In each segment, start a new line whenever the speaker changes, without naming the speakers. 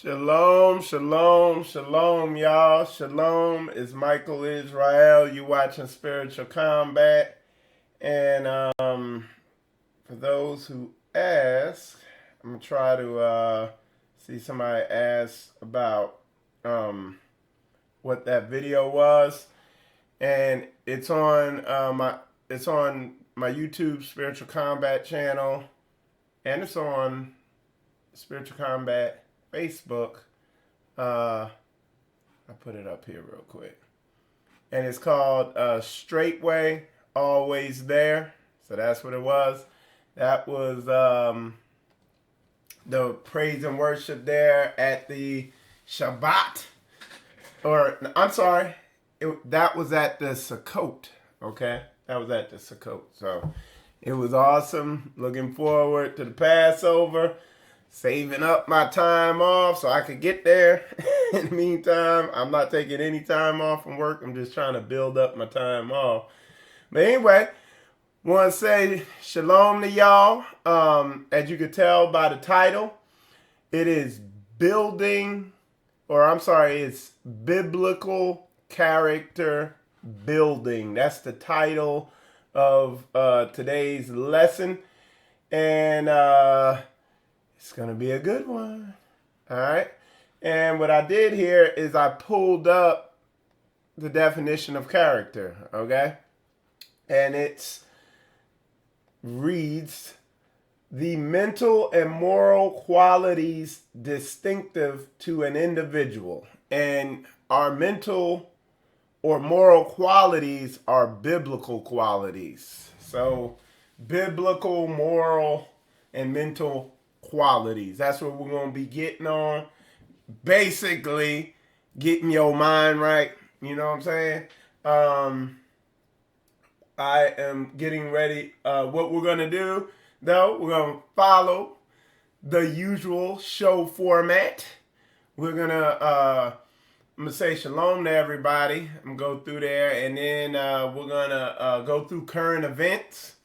Shalom, shalom, shalom, y'all. Shalom is Michael Israel. You watching Spiritual Combat. And for those who ask, I'm going to try to see somebody ask about what that video was. And it's on my YouTube Spiritual Combat channel. And it's on Spiritual Combat Facebook. I put it up here real quick. And it's called Straightway, Always There. So that's what it was. That was the praise and worship there at the Shabbat. Or, I'm sorry, that was at the Sukkot. Okay? That was at the Sukkot. So it was awesome. Looking forward to the Passover. Saving up my time off so I could get there. In the meantime, I'm not taking any time off from work. I'm just trying to build up my time off. But anyway, want to say shalom to y'all. As you can tell by the title, it is it's biblical character building. That's the title of today's lesson. And it's going to be a good one. All right. And what I did here is I pulled up the definition of character. Okay. And it reads, the mental and moral qualities distinctive to an individual. And our mental or moral qualities are biblical qualities. So biblical, moral, and mental qualities. That's what we're going to be getting on. Basically, getting your mind right. You know what I'm saying? I am getting ready. What we're going to do, though, we're going to follow the usual show format. We're going to, I'm going to say shalom to everybody. I'm going to go through there, and then we're going to go through current events.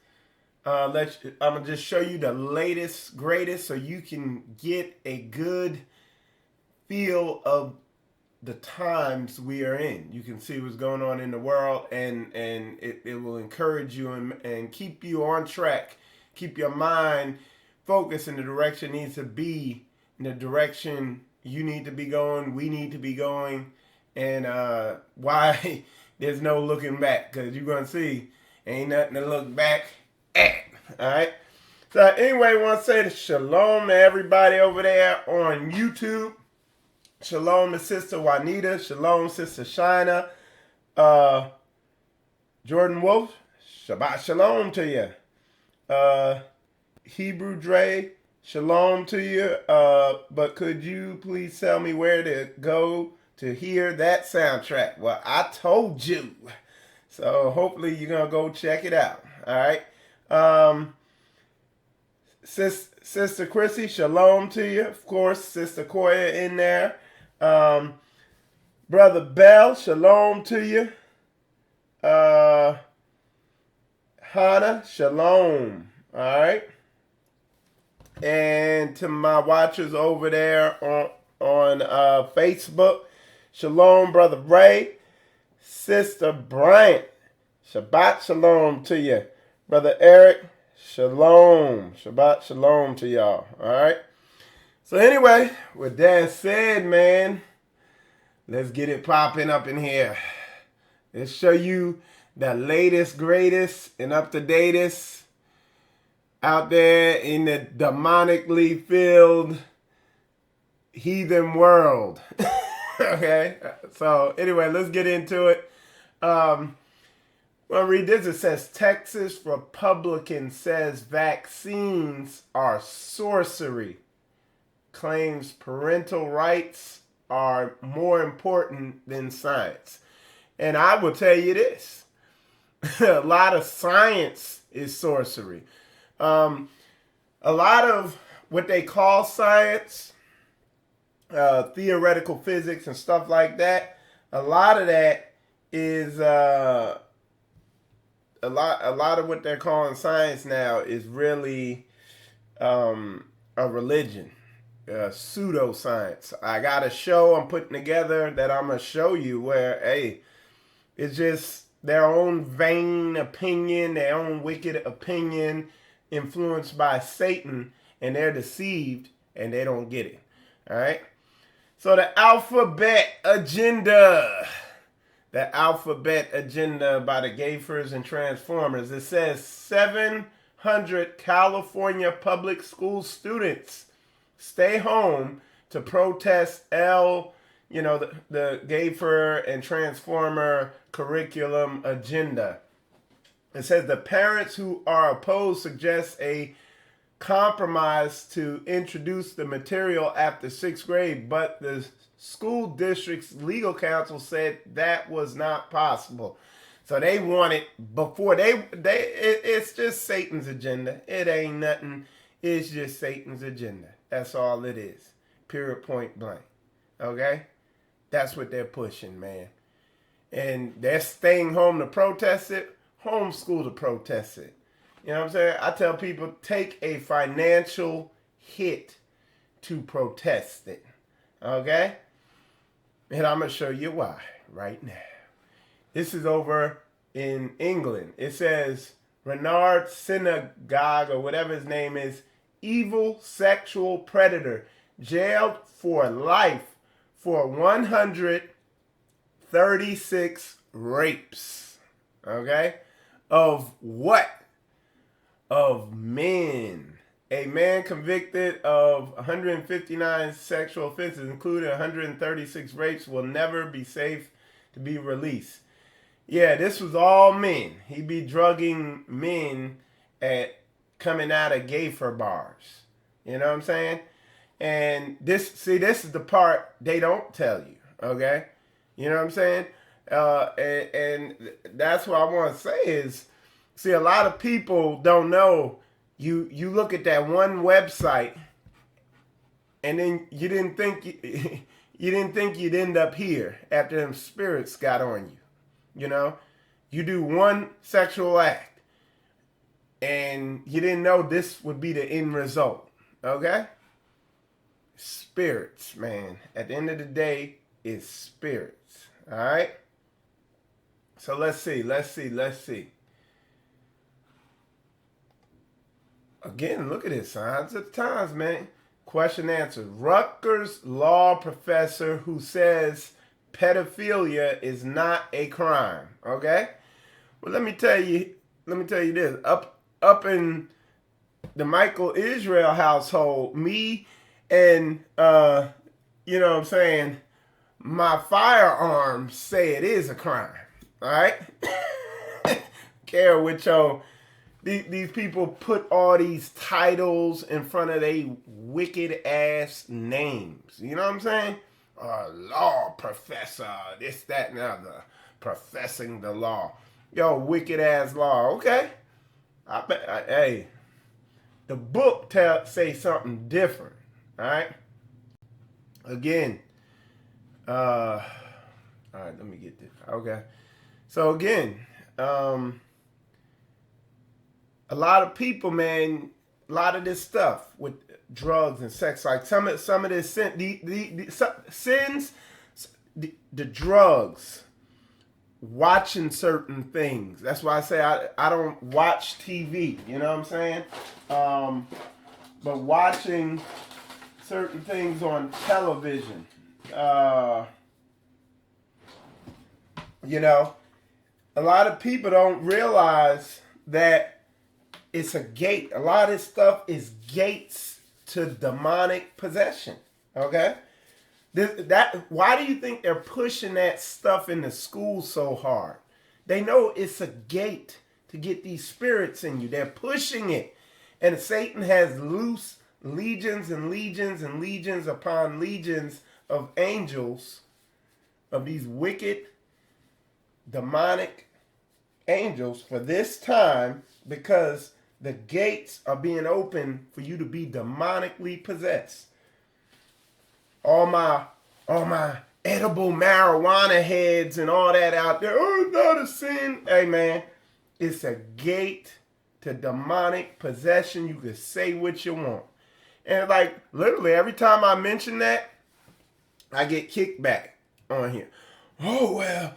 I'm going to just show you the latest, greatest, so you can get a good feel of the times we are in. You can see what's going on in the world, and it will encourage you and keep you on track, keep your mind focused in the direction it needs to be, in the direction you need to be going, we need to be going, and why there's no looking back, because you're going to see ain't nothing to look back at. All right. So anyway, I want to say shalom to everybody over there on YouTube. Shalom to Sister Juanita. Shalom, Sister Shina. Jordan Wolf. Shabbat shalom to you. Hebrew Dre. Shalom to you. But could you please tell me where to go to hear that soundtrack? Well, I told you. So hopefully you're going to go check it out. All right. Sister Chrissy, shalom to you. Of course, Sister Koya in there. Brother Bell, shalom to you. Hannah, shalom. All right. And to my watchers over there on Facebook, shalom, Brother Ray. Sister Bryant, Shabbat shalom to you. Brother Eric, shalom. Shabbat shalom to y'all. All right. So anyway, with that said, man, let's get it popping up in here. Let's show you the latest, greatest, and up-to-datest out there in the demonically filled heathen world. Okay. So anyway, let's get into it. Well, read this. It says, Texas Republican says vaccines are sorcery. Claims parental rights are more important than science. And I will tell you this. A lot of science is sorcery. A lot of what they call science, theoretical physics and stuff like that, a lot of that is a lot of what they're calling science now is really a religion. pseudoscience. I got a show I'm putting together that I'm going to show you where, hey, it's just their own vain opinion, their own wicked opinion influenced by Satan, and they're deceived and they don't get it. All right? So the alphabet agenda. The alphabet agenda by the Gaithers and Transformers. It says 700 California public school students stay home to protest the Gaither and Transformer curriculum agenda. It says the parents who are opposed suggest a compromise to introduce the material after 6th grade, but the school district's legal counsel said that was not possible. So they want it before it's just Satan's agenda. It ain't nothing. It's just Satan's agenda. That's all it is. Period, point blank. Okay? That's what they're pushing, man. And they're staying home to protest it. Homeschool to protest it. You know what I'm saying? I tell people, take a financial hit to protest it. Okay? And I'm going to show you why right now. This is over in England. It says, Renard Synagogue, or whatever his name is, evil sexual predator, jailed for life for 136 rapes. Okay? Of what? Of men. A man convicted of 159 sexual offenses, including 136 rapes, will never be safe to be released. Yeah, this was all men. He be drugging men at coming out of Gaither bars. You know what I'm saying? And this is the part they don't tell you. Okay? You know what I'm saying? And that's what I want to say is, see, a lot of people don't know. You look at that one website, and then you didn't think you'd end up here after them spirits got on you. You know, you do one sexual act, and you didn't know this would be the end result. Okay, spirits, man. At the end of the day, it's spirits. All right. So let's see. Again, look at this. Signs of the times, man. Question answered. Rutgers law professor who says pedophilia is not a crime. Okay? Well, let me tell you this. Up in the Michael Israel household, me and you know what I'm saying, my firearms say it is a crime. All right? Care what your these people put all these titles in front of they wicked ass names. You know what I'm saying? Law professor, this, that, and the other. Professing the law. Yo, wicked ass law. Okay. Hey, the book say something different. All right. Again. All right, let me get this. Okay. So again, a lot of people, man, a lot of this stuff with drugs and sex, like some of this sins, the drugs, watching certain things. That's why I say I don't watch TV. You know what I'm saying? But watching certain things on television, you know, a lot of people don't realize that it's a gate. A lot of this stuff is gates to demonic possession. Okay? Why do you think they're pushing that stuff in the school so hard? They know it's a gate to get these spirits in you. They're pushing it. And Satan has loose legions and legions and legions upon legions of angels, of these wicked, demonic angels for this time, because the gates are being opened for you to be demonically possessed. All my edible marijuana heads and all that out there, oh, it's not a sin. Hey, man, it's a gate to demonic possession. You can say what you want. And like literally every time I mention that, I get kickback on here. Oh well,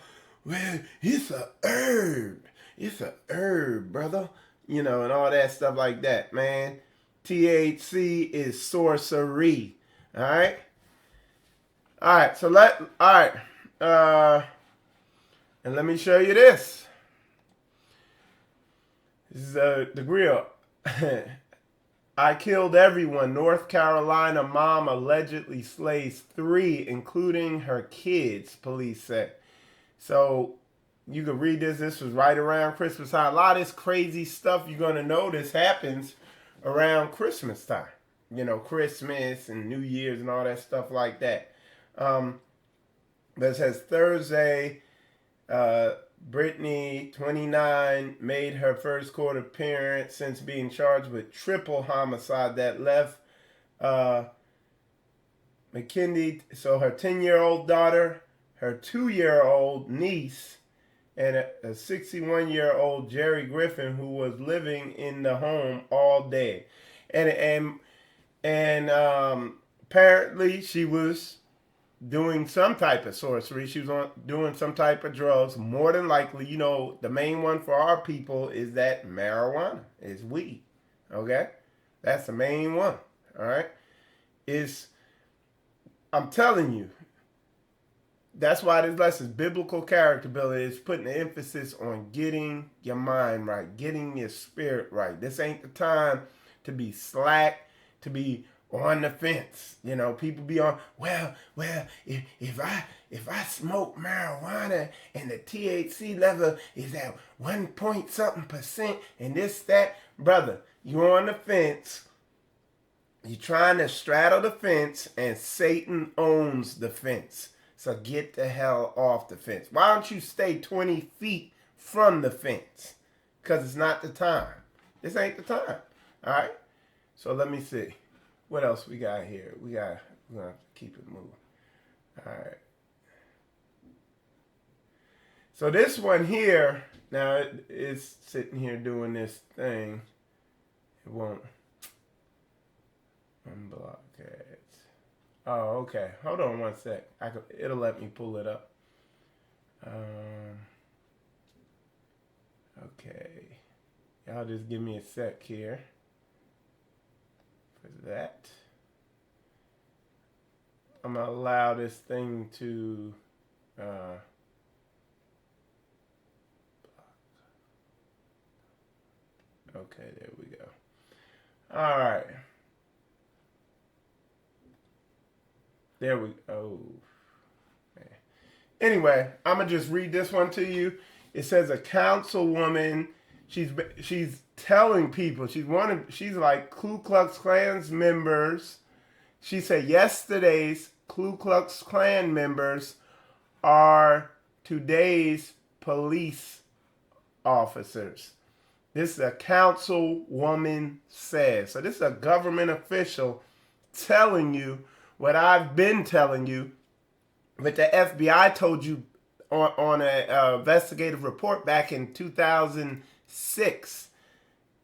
it's a herb. It's a herb, brother. You know, and all that stuff like that, man. THC is sorcery. All right. All right. So all right. And let me show you this. This is the grill. I killed everyone. North Carolina mom allegedly slays 3, including her kids, police said. So you can read this. This was right around Christmas time. A lot of this crazy stuff you're going to notice happens around Christmas time. You know, Christmas and New Year's and all that stuff like that. But it says Thursday, Brittany, 29, made her first court appearance since being charged with triple homicide that left McKinney, so her 10-year-old daughter, her 2-year-old niece, and a 61-year-old Jerry Griffin, who was living in the home all day. And apparently she was doing some type of sorcery. She was doing some type of drugs. More than likely, you know, the main one for our people is that marijuana, is weed. Okay? That's the main one. All right? I'm telling you, that's why this lesson is biblical character building. Is putting the emphasis on getting your mind right, getting your spirit right. This ain't the time to be slack, to be on the fence. You know, people be on, well, if I smoke marijuana and the THC level is at 1 point something percent and this, that, brother, you're on the fence. You're trying to straddle the fence and Satan owns the fence. So get the hell off the fence. Why don't you stay 20 feet from the fence? Because it's not the time. This ain't the time. All right? So let me see. What else we got here? We're going to have to keep it moving. All right. So this one here, now it's sitting here doing this thing. It won't unblock it. Oh, okay. Hold on one sec. It'll let me pull it up. Okay. Y'all just give me a sec here for that. I'm going to allow this thing to okay, there we go. All right. There we go. Oh, man. Anyway, I'm going to just read this one to you. It says a councilwoman, she's telling people, she's like Ku Klux Klan's members. She said yesterday's Ku Klux Klan members are today's police officers. This is a councilwoman says. So this is a government official telling you what I've been telling you, but the FBI told you on an investigative report back in 2006.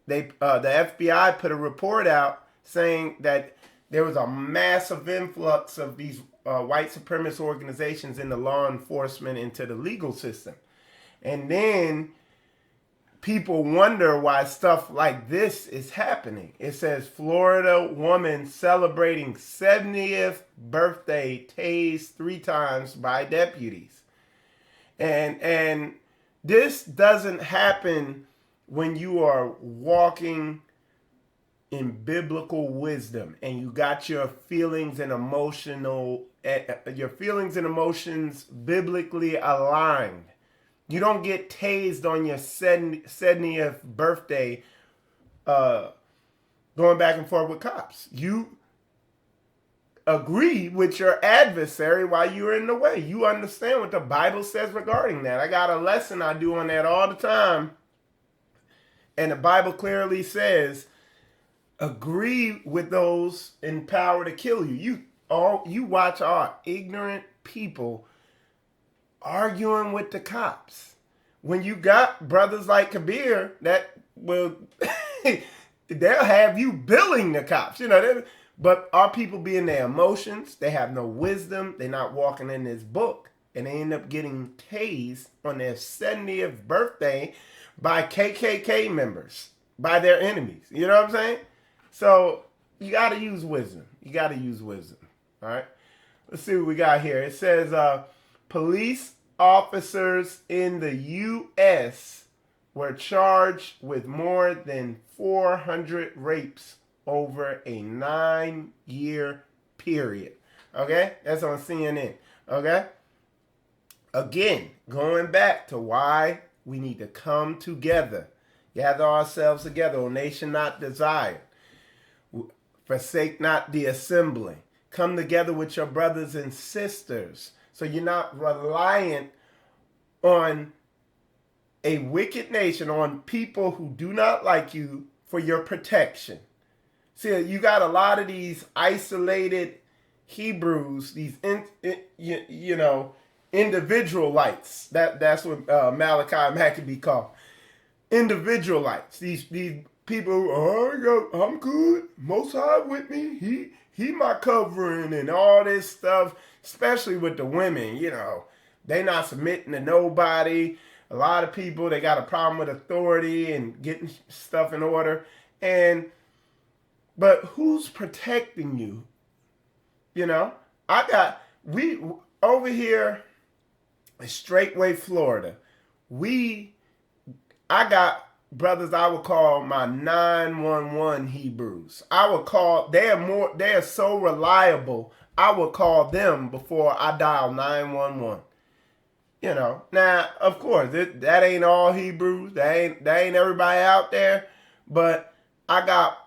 The FBI put a report out saying that there was a massive influx of these white supremacist organizations in the law enforcement into the legal system. And then people wonder why stuff like this is happening. It says Florida woman celebrating 70th birthday tased 3 times by deputies. And this doesn't happen when you are walking in biblical wisdom and you got your feelings and emotions biblically aligned. You don't get tased on your 70th birthday going back and forth with cops. You agree with your adversary while you're in the way. You understand what the Bible says regarding that. I got a lesson I do on that all the time. And the Bible clearly says, agree with those in power to kill you. You watch our ignorant people arguing with the cops. When you got brothers like Kabir that will, they'll have you billing the cops. You know, But our people be in their emotions. They have no wisdom. They're not walking in this book. And they end up getting tased on their 70th birthday by KKK members, by their enemies. You know what I'm saying? So you got to use wisdom. You got to use wisdom. All right? Let's see what we got here. It says police officers in the U.S. were charged with more than 400 rapes over a 9-year period. Okay? That's on CNN. Okay? Again, going back to why we need to come together, gather ourselves together, O nation not desired, forsake not the assembly. Come together with your brothers and sisters so you're not reliant on a wicked nation, on people who do not like you for your protection. See, you got a lot of these isolated Hebrews, these individualites. That's what Malachi Maccabee called individualites. These people who, I'm good, Most High with me. He my covering and all this stuff. Especially with the women, they not submitting to nobody. A lot of people, they got a problem with authority and getting stuff in order. But who's protecting you? We over here in Straightway, Florida, I got brothers I would call my 911 Hebrews. They are so reliable, I would call them before I dial 911. Now, of course, that ain't all Hebrews. That ain't everybody out there. But I got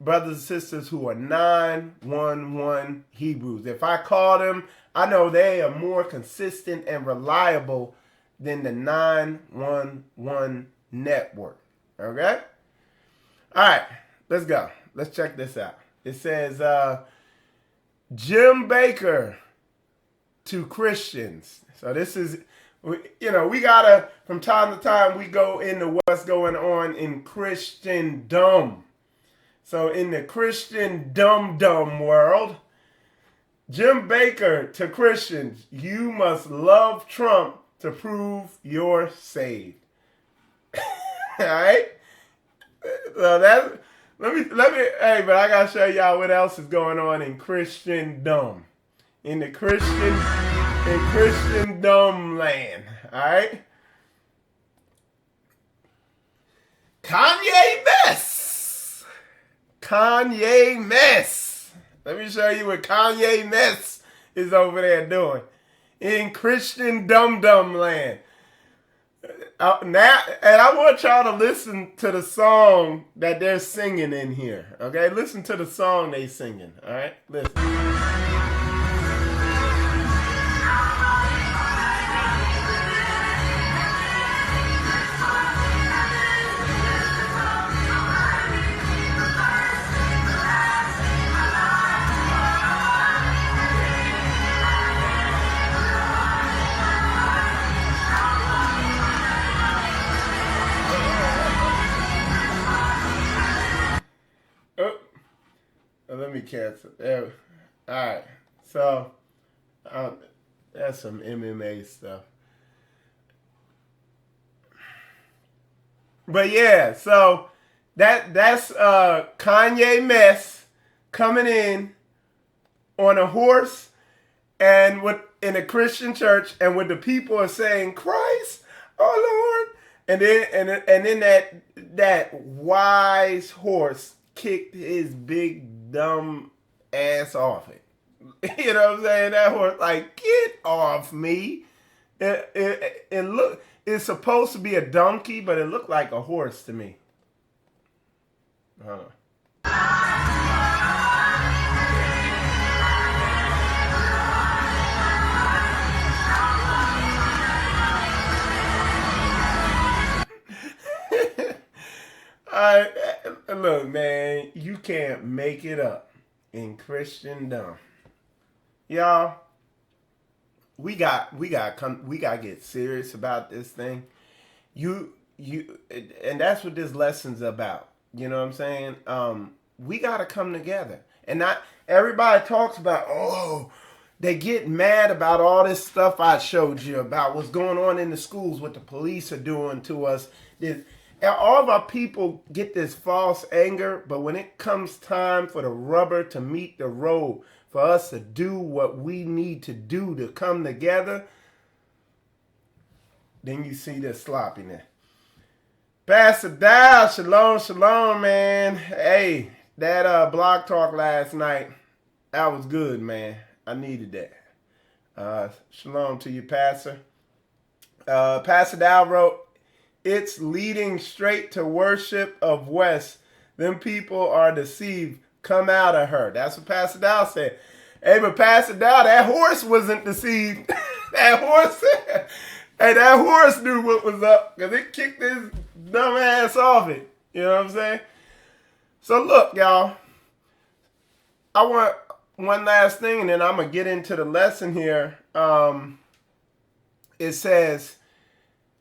brothers and sisters who are 911 Hebrews. If I call them, I know they are more consistent and reliable than the 911 network. Okay? All right, let's go. Let's check this out. It says, Jim Baker to Christians. So this is, we gotta, from time to time, we go into what's going on in Christendom. So in the Christian dumb world, Jim Baker to Christians, you must love Trump to prove you're saved. All right? So but I gotta show y'all what else is going on in Christendom. In Christendom land. All right? Kanye Mess. Let me show you what Kanye Mess is over there doing. In Christendom land. Now, and I want y'all to listen to the song that they're singing in here. Okay? Listen to the song they singing. All right? Listen. Let me cancel. There. All right. So, that's some MMA stuff. But yeah, so that's Kanye Mess coming in on a horse and in a Christian church, and when the people are saying Christ, oh Lord, and then that wise horse kicked his big dumb ass off it. You know what I'm saying? That horse like, get off me. It's supposed to be a donkey, but it looked like a horse to me. Look, man, you can't make it up in Christendom. Y'all, we got to get serious about this thing. And that's what this lesson's about. You know what I'm saying? We got to come together. And not everybody talks about, oh, they get mad about all this stuff I showed you about what's going on in the schools, what the police are doing to us. All of our people get this false anger, but when it comes time for the rubber to meet the road, for us to do what we need to do to come together, then you see this sloppiness. Pastor Dow, shalom, shalom, man. Hey, that blog talk last night, that was good, man. I needed that. Shalom to you, Pastor. Pastor Dow wrote, it's leading straight to worship of West. Them people are deceived. Come out of her. That's what Pastor Dow said. Hey, but Pastor Dow, that horse wasn't deceived. That horse knew what was up because it kicked his dumb ass off it. You know what I'm saying? So look, y'all. I want one last thing, and then I'm going to get into the lesson here. It says,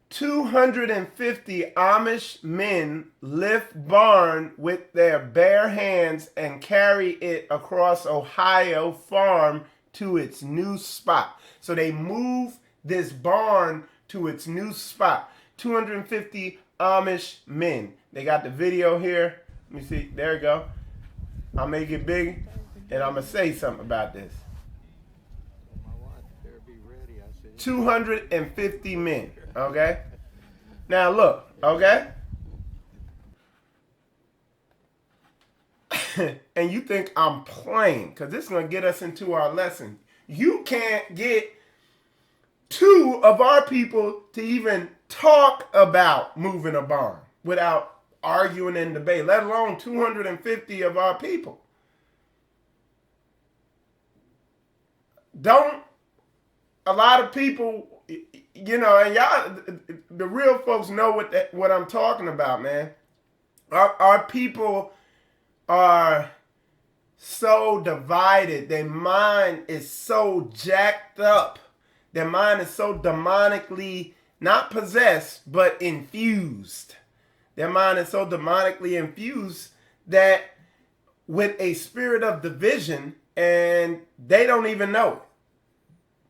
250 Amish men lift barn with their bare hands and carry it across Ohio farm to its new spot. So they move this barn to its new spot. 250 Amish men. They got the video here. Let me see. There you go. I'll make it big, and I'm going to say something about this. 250 men. Okay? Now look, okay? And you think I'm playing, because this is going to get us into our lesson. You can't get two of our people to even talk about moving a barn without arguing and debate, let alone 250 of our people. A lot of people, you know, and y'all, the real folks know what I'm talking about, man. Our people are so divided. Their mind is so jacked up. Their mind is so demonically, not possessed, but infused. Their mind is so demonically infused that with a spirit of division, and they don't even know it.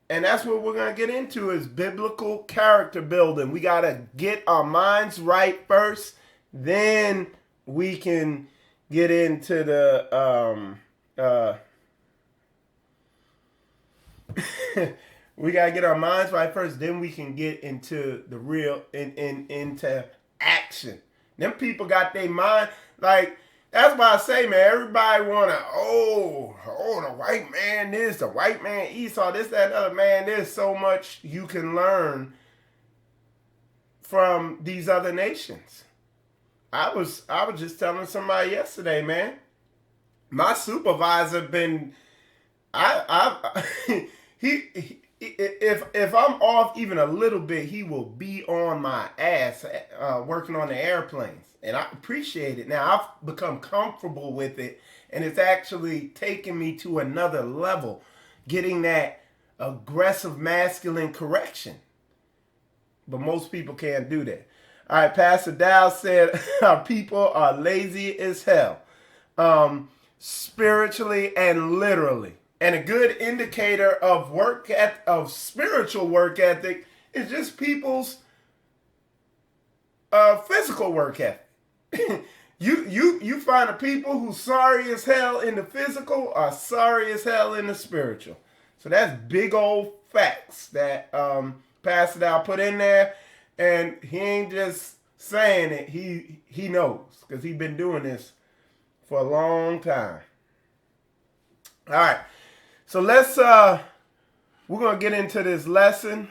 And that's what we're going to get into is biblical character building. We got to get our minds right first. Then we can get into the, we got to get our minds right first. Then we can get into the real, into action. Them people got their mind, like, that's why I say, man, everybody want to, the white man this, the white man Esau, this, that, and other. Man, there's so much you can learn from these other nations. I was just telling somebody yesterday, man, my supervisor been, if I'm off even a little bit, he will be on my ass working on the airplanes. And I appreciate it. Now, I've become comfortable with it, and it's actually taken me to another level, getting that aggressive masculine correction. But most people can't do that. All right, Pastor Dow said, our people are lazy as hell, spiritually and literally. And a good indicator of spiritual work ethic is just people's physical work ethic. You find the people who sorry as hell in the physical are sorry as hell in the spiritual. So that's big old facts that Pastor Dow put in there, and he ain't just saying it. He knows, because he's been doing this for a long time. All right, so let's we're gonna get into this lesson.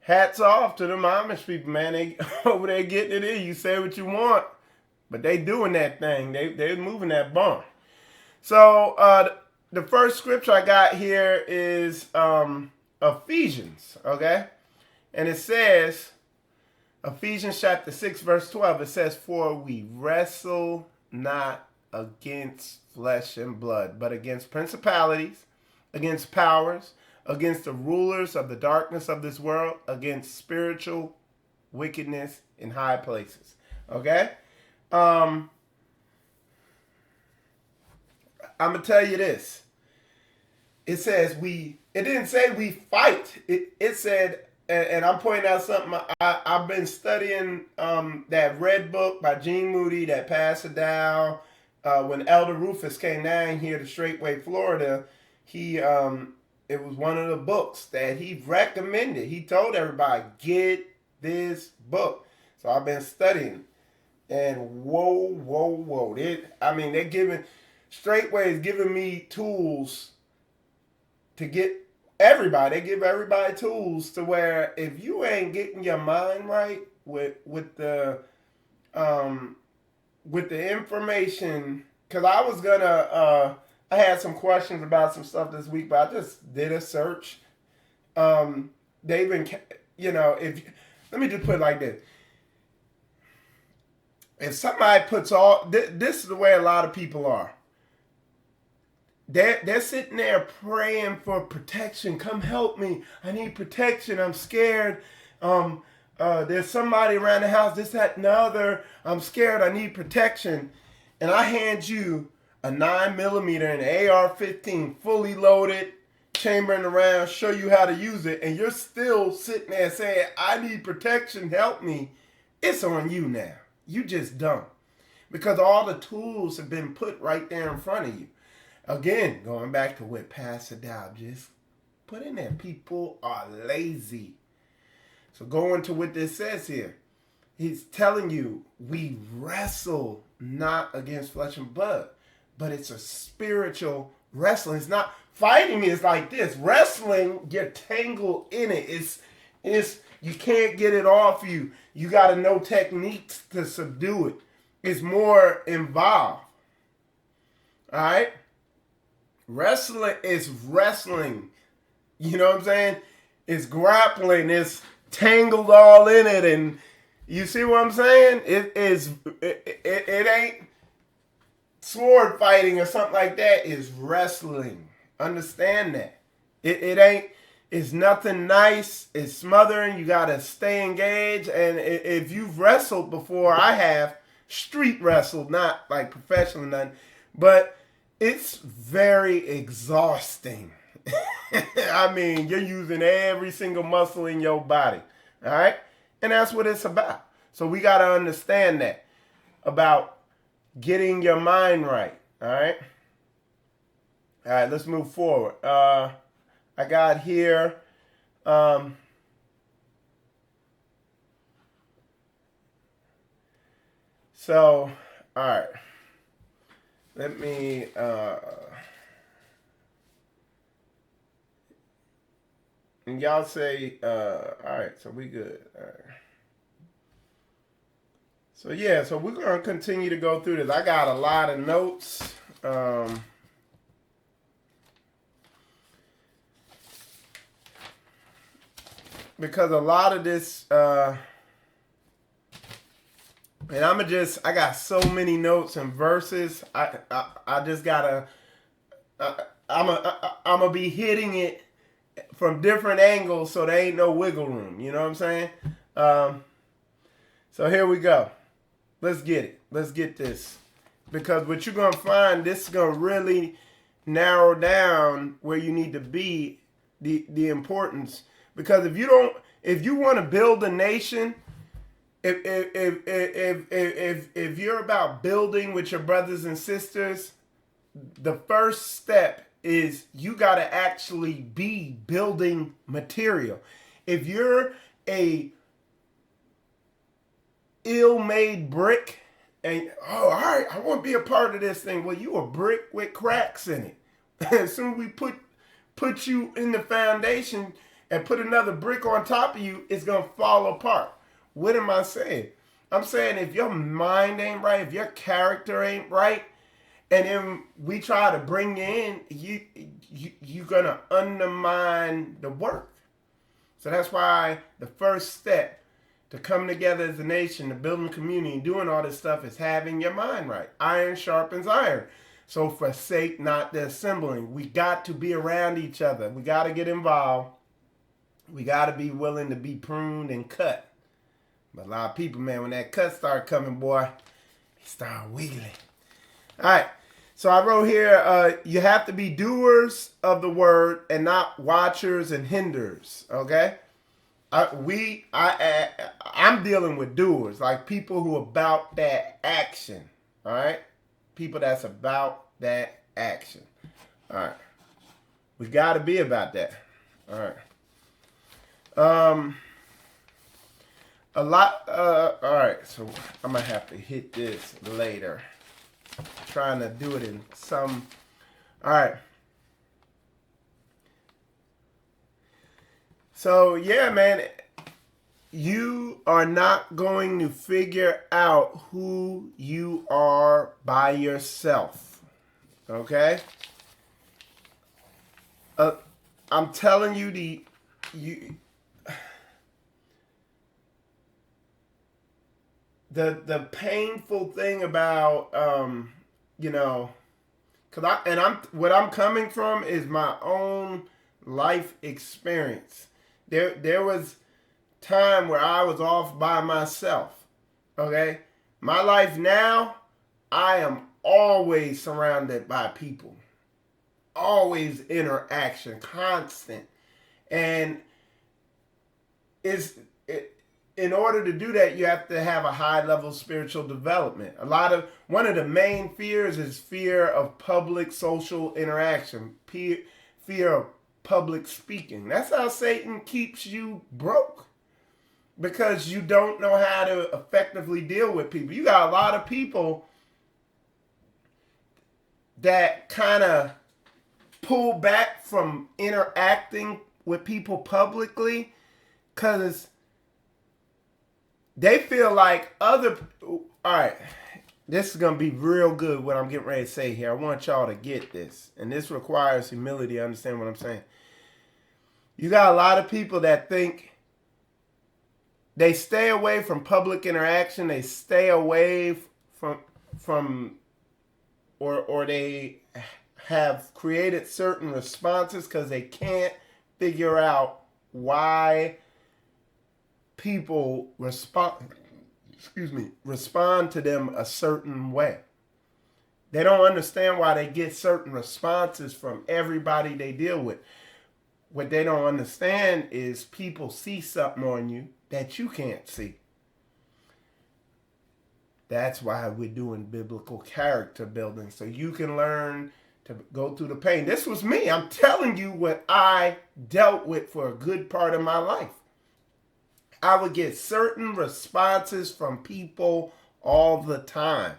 Hats off to them Amish people, man. They over there getting it in. You say what you want, but they doing that thing. They're moving that barn. So the first scripture I got here is Ephesians, okay? And it says, Ephesians chapter 6, verse 12, it says, for we wrestle not against flesh and blood, but against principalities, against powers, against the rulers of the darkness of this world, against spiritual wickedness in high places. Okay? I'm gonna tell you this. It says it didn't say we fight. It said, and I'm pointing out something. I've been studying that red book by Gene Moody that passed it down. When Elder Rufus came down here to Straightway, Florida, it was one of the books that he recommended. He told everybody, get this book. So I've been studying. And whoa. They're giving, Straightway is giving me tools to get everybody. They give everybody tools to where if you ain't getting your mind right with the information, because I was gonna I had some questions about some stuff this week, but I just did a search. They've been, if let me just put it like this. If somebody puts this is the way a lot of people are. They're sitting there praying for protection. Come help me. I need protection. I'm scared. There's somebody around the house, this, that, and the other. I'm scared. I need protection. And I hand you a 9mm and an AR-15 fully loaded, chambering around, show you how to use it, and you're still sitting there saying, I need protection. Help me. It's on you now. You just dumb. Because all the tools have been put right there in front of you. Again, going back to what Pastor Dow just put in there. People are lazy. So going to what this says here. He's telling you we wrestle not against flesh and blood, but it's a spiritual wrestling. It's not fighting is like this. Wrestling, you're tangled in it. It's you can't get it off you. You got to know techniques to subdue it. It's more involved. All right? Wrestling is wrestling. You know what I'm saying? It's grappling. It's tangled all in it. And you see what I'm saying? It ain't sword fighting or something like that. It's wrestling. Understand that. It's nothing nice. It's smothering. You got to stay engaged. And if you've wrestled before, I have street wrestled, not like professional, nothing. But it's very exhausting. I mean, you're using every single muscle in your body. All right? And that's what it's about. So we got to understand that about getting your mind right. All right? All right, let's move forward. I got here. So, all right. Let me, and y'all say, all right, so we good. All right. So, yeah, so we're going to continue to go through this. I got a lot of notes. Because a lot of this, and I got so many notes and verses. I just gotta, I'm gonna be hitting it from different angles, so there ain't no wiggle room. You know what I'm saying? So here we go. Let's get it. Let's get this. Because what you're gonna find, this is gonna really narrow down where you need to be, the importance. Because if you want to build a nation. If you're about building with your brothers and sisters, the first step is you got to actually be building material. If you're a ill-made brick and, all right, I want to be a part of this thing. Well, you a brick with cracks in it. As soon as we put you in the foundation and put another brick on top of you, it's going to fall apart. What am I saying? I'm saying if your mind ain't right, if your character ain't right, and then we try to bring you in, you're going to undermine the work. So that's why the first step to come together as a nation, to building a community, and doing all this stuff is having your mind right. Iron sharpens iron. So forsake not the assembling. We got to be around each other. We got to get involved. We got to be willing to be pruned and cut. But a lot of people, man, when that cut start coming, boy, they start wiggling. All right. So I wrote here, you have to be doers of the word and not watchers and hinders. Okay, I'm dealing with doers, like people who are about that action. All right, people that's about that action. All right, we got to be about that. All right. A lot. All right, so I'm gonna have to hit this later. Trying to do it in some. All right. So yeah, man, you are not going to figure out who you are by yourself. Okay. I'm telling you, the painful thing about you know, what I'm coming from is my own life experience. There was time where I was off by myself. Okay? My life now, I am always surrounded by people. Always interaction, constant. And in order to do that, you have to have a high level of spiritual development. One of the main fears is fear of public social interaction, fear of public speaking. That's how Satan keeps you broke, because you don't know how to effectively deal with people. You got a lot of people that kind of pull back from interacting with people publicly because they feel like all right, this is going to be real good what I'm getting ready to say here. I want y'all to get this. And this requires humility to understand what I'm saying. You got a lot of people that think they stay away from public interaction. They stay away from or they have created certain responses because they can't figure out why people respond to them a certain way. They don't understand why they get certain responses from everybody they deal with. What they don't understand is people see something on you that you can't see. That's why we're doing biblical character building, so you can learn to go through the pain. This was me. I'm telling you what I dealt with for a good part of my life. I would get certain responses from people all the time,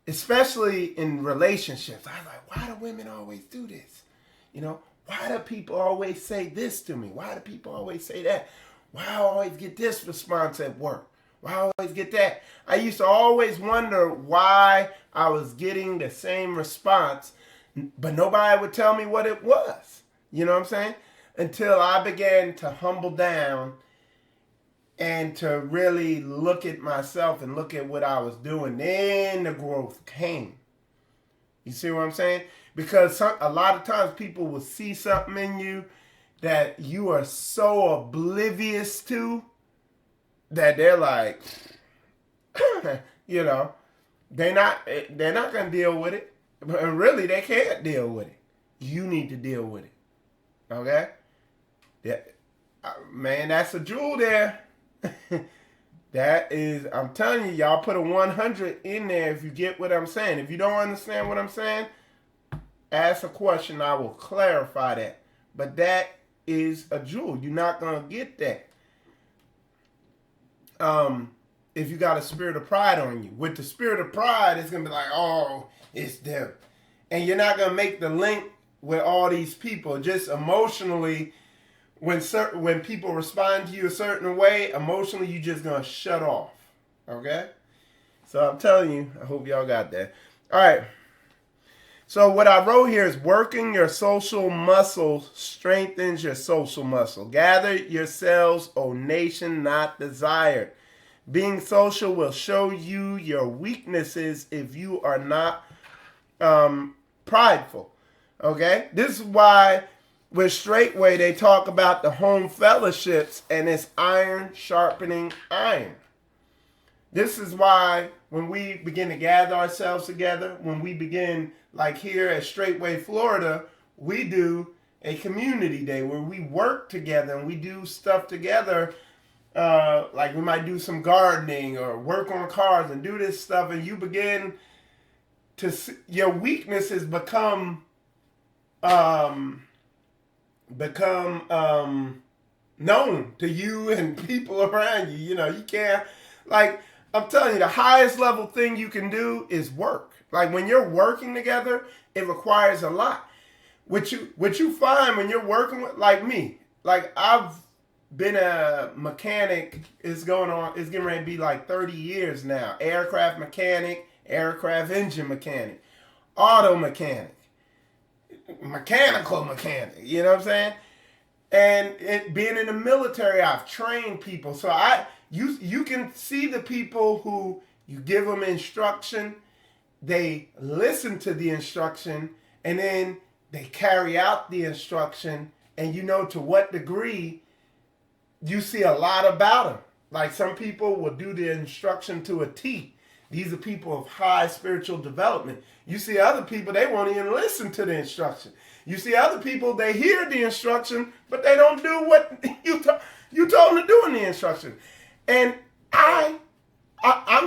especially in relationships. I was like, why do women always do this? You know, why do people always say this to me? Why do people always say that? Why I always get this response at work? Why I always get that? I used to always wonder why I was getting the same response, but nobody would tell me what it was. You know what I'm saying? Until I began to humble down and to really look at myself and look at what I was doing. Then the growth came. You see what I'm saying? Because a lot of times people will see something in you that you are so oblivious to that they're like, you know, they're not going to deal with it. But really, they can't deal with it. You need to deal with it. Okay? Yeah, man, that's a jewel there. That is, I'm telling you, y'all put a 100 in there if you get what I'm saying. If you don't understand what I'm saying, ask a question. I will clarify that. But that is a jewel. You're not going to get that if you got a spirit of pride on you. With the spirit of pride, it's going to be like, oh, it's them. And you're not going to make the link with all these people. Just emotionally, when people respond to you a certain way, emotionally, you're just going to shut off. Okay? So I'm telling you, I hope y'all got that. All right. So what I wrote here is working your social muscle strengthens your social muscle. Gather yourselves, O nation not desired. Being social will show you your weaknesses if you are not prideful. Okay? This is why with Straightway they talk about the home fellowships and it's iron sharpening iron. This is why when we begin to gather ourselves together, when we begin, like here at Straightway, Florida, we do a community day where we work together and we do stuff together. Like we might do some gardening or work on cars and do this stuff, and you begin to see, your weaknesses become known to you and people around you. You know, you can't, like, I'm telling you, the highest level thing you can do is work. Like when you're working together, it requires a lot. What you find when you're working with, like me, like I've been a mechanic, it's getting ready to be like 30 years now. Aircraft mechanic, aircraft engine mechanic, auto mechanic, mechanical mechanic, you know what I'm saying? And being in the military, I've trained people. So you can see the people who you give them instruction, they listen to the instruction, and then they carry out the instruction, and you know to what degree you see a lot about them. Like some people will do the instruction to a T. These are people of high spiritual development. You see other people, they won't even listen to the instruction. You see other people, they hear the instruction, but they don't do what you told them to do in the instruction. And I'm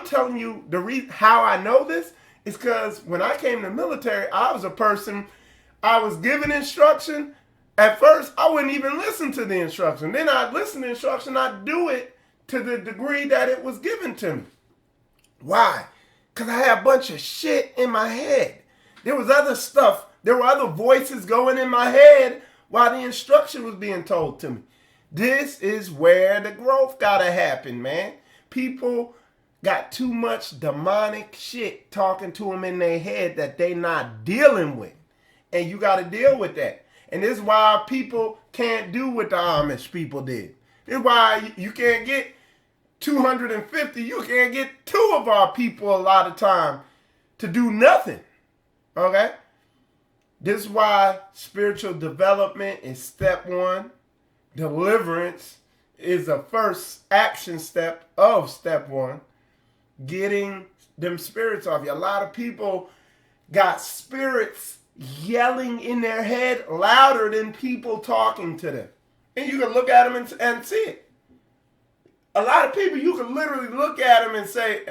telling you the reason how I know this is because when I came to the military, I was a person, I was given instruction. At first, I wouldn't even listen to the instruction. Then I'd listen to the instruction, I'd do it to the degree that it was given to me. Why? Because I had a bunch of shit in my head. There was other stuff. There were other voices going in my head while the instruction was being told to me. This is where the growth gotta happen, man. People got too much demonic shit talking to them in their head that they not dealing with. And you gotta deal with that. And this is why people can't do what the Amish people did. This is why you can't get 250. You can't get 2 of our people a lot of time to do nothing. Okay? This is why spiritual development is step 1. Deliverance is the first action step of step 1. Getting them spirits off you. A lot of people got spirits yelling in their head louder than people talking to them. And you can look at them and see it. A lot of people, you can literally look at them and say,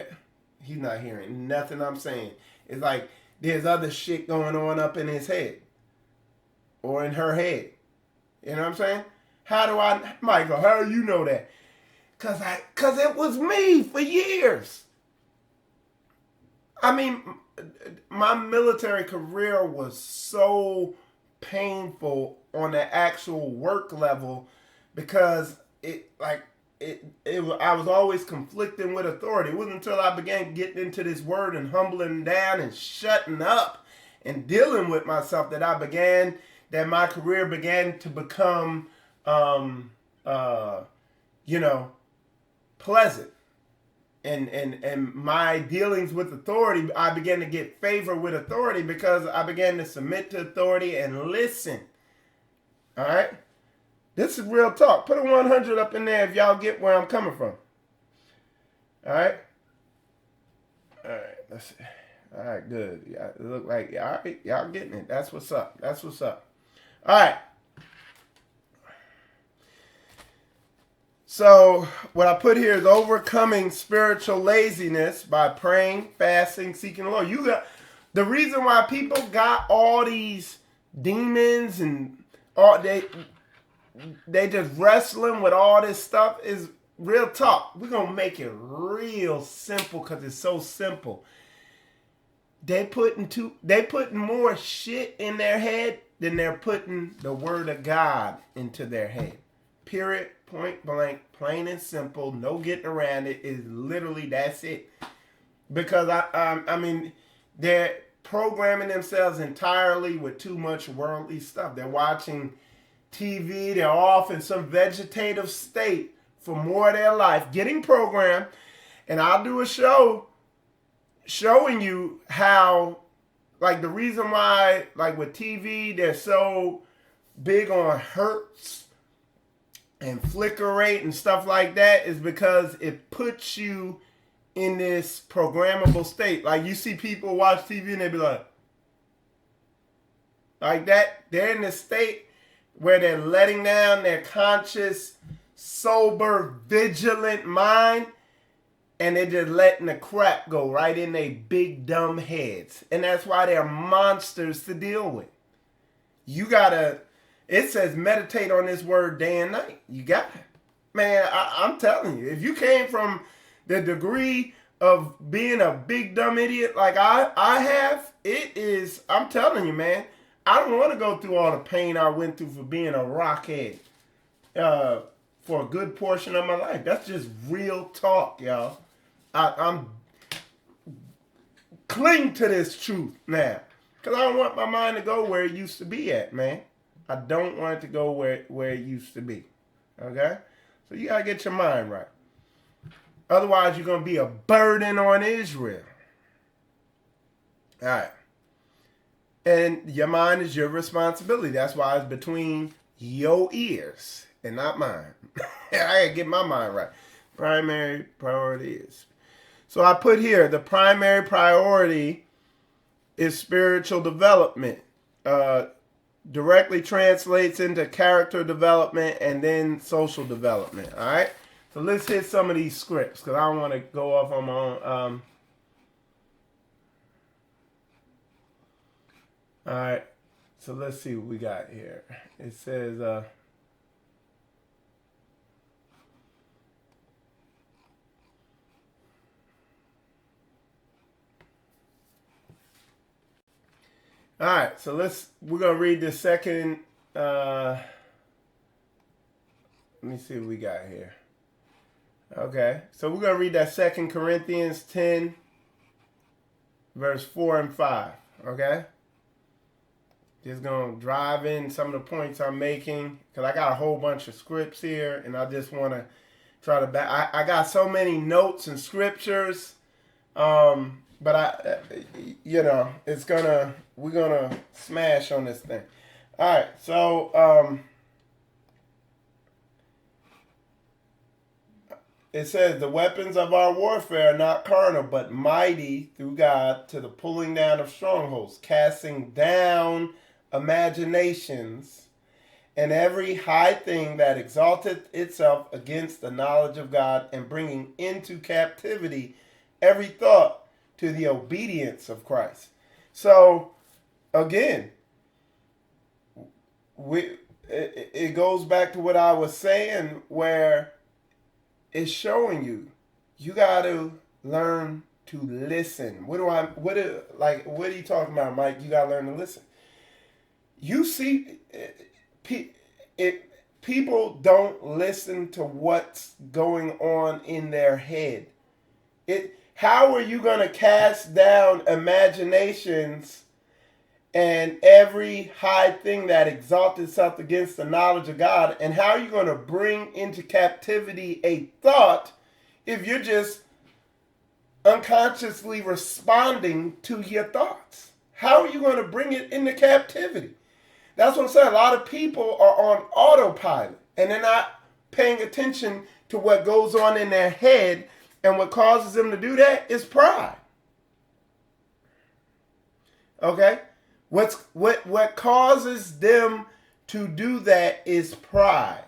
he's not hearing nothing I'm saying. It's like there's other shit going on up in his head or in her head. You know what I'm saying? How do I, Michael, how do you know that? Because it was me for years. I mean, my military career was so painful on the actual work level because I was always conflicting with authority. It wasn't until I began getting into this word and humbling down and shutting up and dealing with myself that my career began to become, pleasant. And my dealings with authority, I began to get favor with authority because I began to submit to authority and listen. All right? This is real talk. Put a 100 up in there if y'all get where I'm coming from. All right? All right, let's see. All right, good. Yeah, it look like, all right, y'all getting it. That's what's up. That's what's up. All right. So what I put here is overcoming spiritual laziness by praying, fasting, seeking the Lord. The reason why people got all these demons and all they just wrestling with all this stuff is real talk. We're gonna make it real simple because it's so simple. They putting more shit in their head than they're putting the word of God into their head. Period. Point blank, plain and simple, no getting around it. Is literally that's it. Because I mean, they're programming themselves entirely with too much worldly stuff. They're watching TV. They're off in some vegetative state for more of their life, getting programmed. And I'll do a show showing you how, like, the reason why, like with TV, they're so big on hertz and flicker rate and stuff like that is because it puts you in this programmable state. Like you see people watch TV and they be like that. They're in this state where they're letting down their conscious, sober, vigilant mind, and they're just letting the crap go right in their big dumb heads. And that's why they're monsters to deal with. You gotta, it says meditate on this word day and night. You got it. Man, I'm telling you, if you came from the degree of being a big dumb idiot like I have, it is, I'm telling you, man, I don't want to go through all the pain I went through for being a rockhead for a good portion of my life. That's just real talk, y'all. I'm cling to this truth now, because I don't want my mind to go where it used to be at, man. I don't want it to go where it used to be. Okay? So you got to get your mind right. Otherwise, you're going to be a burden on Israel. All right. And your mind is your responsibility. That's why it's between your ears and not mine. I got to get my mind right. Primary priority is. So I put here, the primary priority is spiritual development. Directly translates into character development and then social development. All right. So let's hit some of these scripts because I don't want to go off on my own. All right. So let's see what we got here. It says, all right, so we're going to read the second, let me see what we got here. Okay, so we're going to read that 2 Corinthians 10, verse 4 and 5, okay? Just going to drive in some of the points I'm making, because I got a whole bunch of scripts here, and I just want to try to, I got so many notes and scriptures, but we're gonna smash on this thing. All right, so it says the weapons of our warfare are not carnal, but mighty through God to the pulling down of strongholds, casting down imaginations and every high thing that exalteth itself against the knowledge of God, and bringing into captivity every thought to the obedience of Christ. So, again, it goes back to what I was saying, where it's showing you got to learn to listen. What are you talking about, Mike? You got to learn to listen. You see, people don't listen to what's going on in their head. How are you going to cast down imaginations and every high thing that exalts itself against the knowledge of God? And how are you going to bring into captivity a thought if you're just unconsciously responding to your thoughts? How are you going to bring it into captivity? That's what I'm saying. A lot of people are on autopilot and they're not paying attention to what goes on in their head. And what causes them to do that is pride. Okay? What causes them to do that is pride.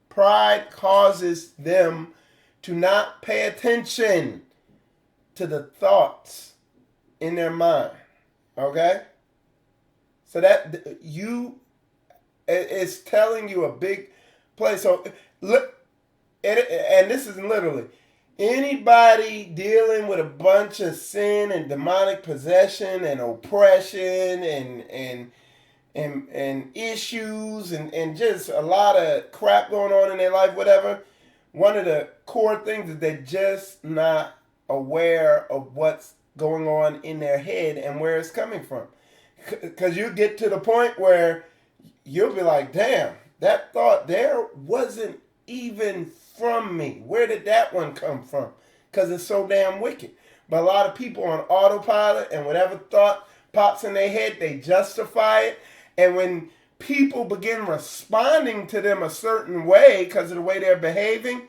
Pride causes them to not pay attention to the thoughts in their mind. Okay? So that it's telling you a big place. So look, and this is literally anybody dealing with a bunch of sin and demonic possession and oppression and issues and just a lot of crap going on in their life, whatever, one of the core things is they're just not aware of what's going on in their head and where it's coming from. Because you get to the point where you'll be like, damn, that thought there wasn't even from me. Where did that one come from? Because it's so damn wicked. But a lot of people on autopilot, and whatever thought pops in their head, they justify it. And when people begin responding to them a certain way because of the way they're behaving,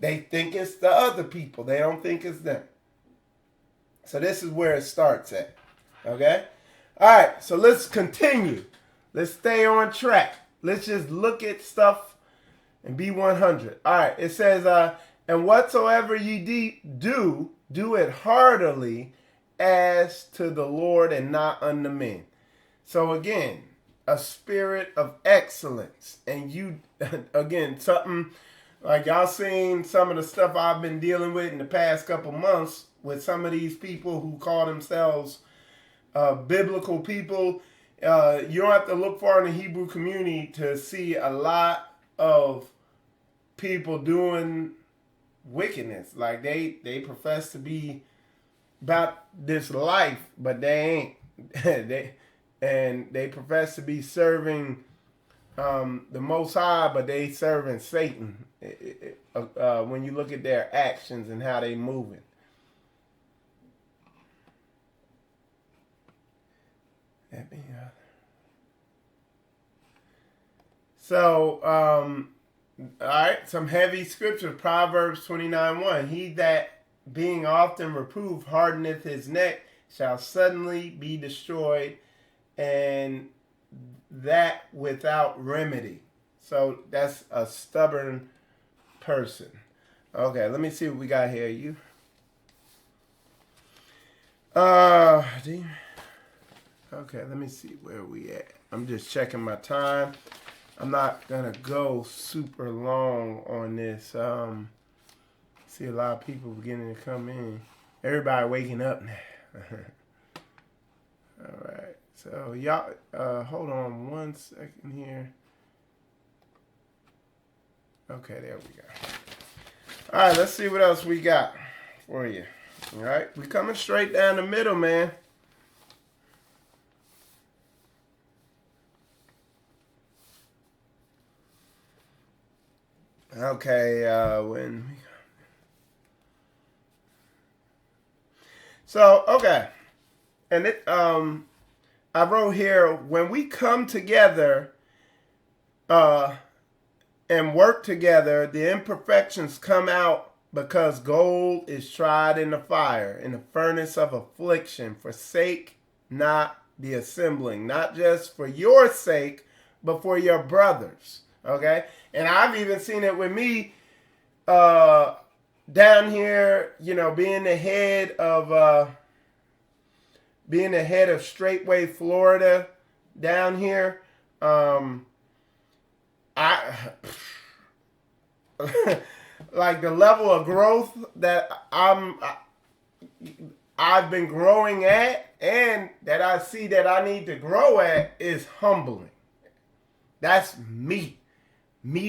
They think it's the other people. They don't think it's them. So this is where it starts at. Okay? All right, so let's continue. Let's stay on track. Let's just look at stuff and be 100. All right, it says, and whatsoever ye do, do it heartily as to the Lord and not unto men. So again, a spirit of excellence. And you, again, something like y'all seen some of the stuff I've been dealing with in the past couple months with some of these people who call themselves biblical people. You don't have to look far in the Hebrew community to see a lot of people doing wickedness. Like they profess to be about this life, but they ain't. they profess to be serving the Most High, but they serving Satan. When you look at their actions and how they moving. So, all right, some heavy scripture. Proverbs 29:1. He that being often reproved hardeneth his neck shall suddenly be destroyed, and that without remedy. So that's a stubborn person. Okay, let me see what we got here. You. Okay, let me see where we at. I'm just checking my time. I'm not gonna go super long on this. See a lot of people beginning to come in. Everybody waking up now. All right. So y'all, hold on 1 second here. Okay, there we go. All right, let's see what else we got for you. All right, we're coming straight down the middle, man. Okay, okay, and I wrote here, when we come together and work together, the imperfections come out because gold is tried in the fire, in the furnace of affliction. Forsake not the assembling, not just for your sake, but for your brothers. Okay? And I've even seen it with me down here, being the head of Straightway Florida down here. I like the level of growth that I've been growing at, and that I see that I need to grow at, is humbling. That's me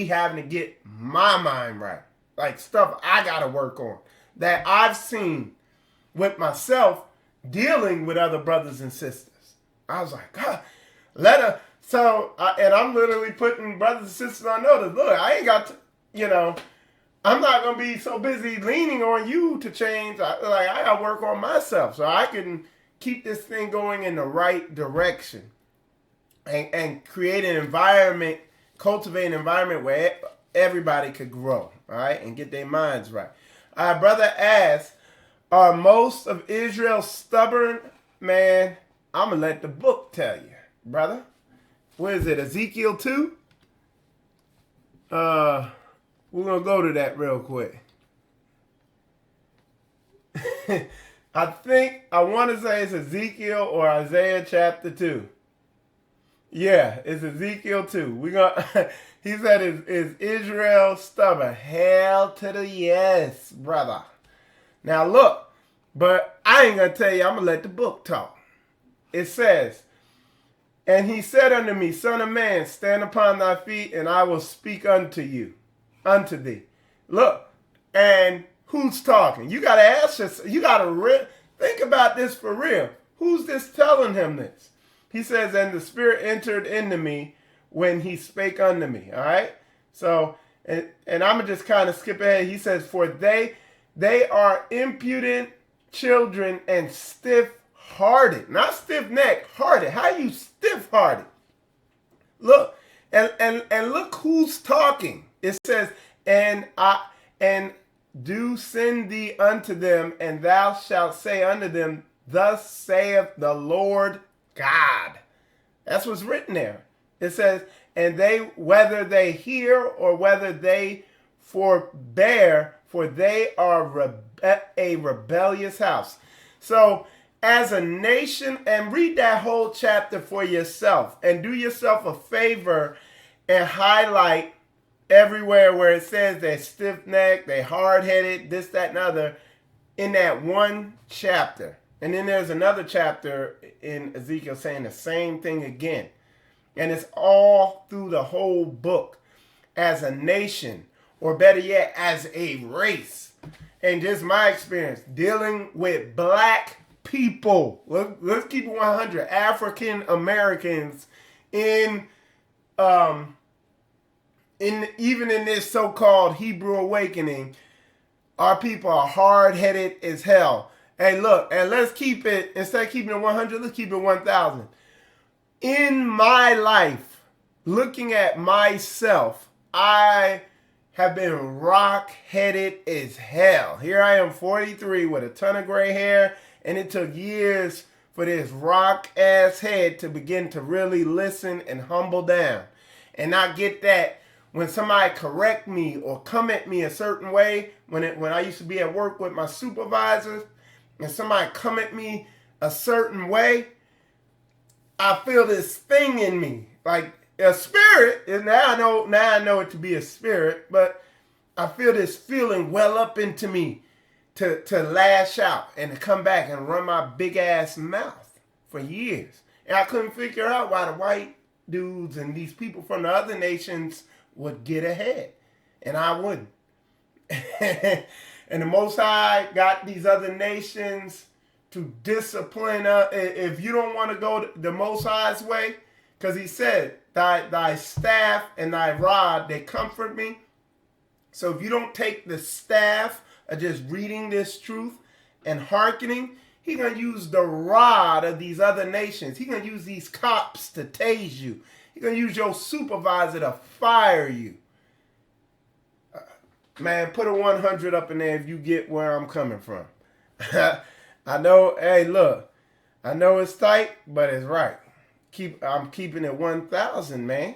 having to get my mind right, like stuff I gotta work on that I've seen with myself dealing with other brothers and sisters. I was like, God, and I'm literally putting brothers and sisters on notice. Look, I ain't got to, I'm not going to be so busy leaning on you to change. I got to work on myself so I can keep this thing going in the right direction and create an environment, cultivate an environment where everybody could grow, all right, and get their minds right. Our brother asks, are most of Israel stubborn? Man, I'm going to let the book tell you, brother. What is it, Ezekiel 2? We're going to go to that real quick. I want to say it's Ezekiel or Isaiah chapter 2. Yeah, it's Ezekiel 2. He said, is Israel stubborn? Hell to the yes, brother. Now look, but I ain't going to tell you, I'm going to let the book talk. It says, and he said unto me, Son of man, stand upon thy feet, and I will speak unto thee. Look, and who's talking? You got to ask yourself, you got to think about this for real. Who's this telling him this? He says, and the Spirit entered into me when he spake unto me. All right? So, and I'm going to just kind of skip ahead. He says, for they are impudent children and stiff-hearted. Not stiff-necked, hearted. How you stiff-hearted? Look, and look who's talking. It says, and do send thee unto them, and thou shalt say unto them, thus saith the Lord God. That's what's written there. It says, and they, whether they hear or whether they forbear, for they are a rebellious house. So, as a nation, and read that whole chapter for yourself, and do yourself a favor and highlight everywhere where it says they're stiff-necked, they're hard-headed, this, that, and other, in that one chapter. And then there's another chapter in Ezekiel saying the same thing again. And it's all through the whole book. As a nation, or better yet, as a race. And just my experience dealing with black people. Let's keep it 100. African Americans in even in this so-called Hebrew awakening, our people are hard-headed as hell. Hey, look, and let's keep it, instead of keeping it 100, let's keep it 1,000. In my life, looking at myself, I have been rock-headed as hell. Here I am, 43, with a ton of gray hair, and it took years for this rock-ass head to begin to really listen and humble down. And not get that when somebody correct me or come at me a certain way, when I used to be at work with my supervisors, and somebody come at me a certain way, I feel this thing in me, like a spirit. And now I know it to be a spirit, but I feel this feeling well up into me to lash out and to come back and run my big ass mouth for years. And I couldn't figure out why the white dudes and these people from the other nations would get ahead, and I wouldn't. And the Most High got these other nations to discipline us. If you don't want to go the Most High's way, because he said, thy staff and thy rod, they comfort me. So if you don't take the staff of just reading this truth and hearkening, he's going to use the rod of these other nations. He's going to use these cops to tase you. He's going to use your supervisor to fire you. Man, put a 100 up in there if you get where I'm coming from. I know, hey, look, I know it's tight, but it's right. I'm keeping it 1,000, man.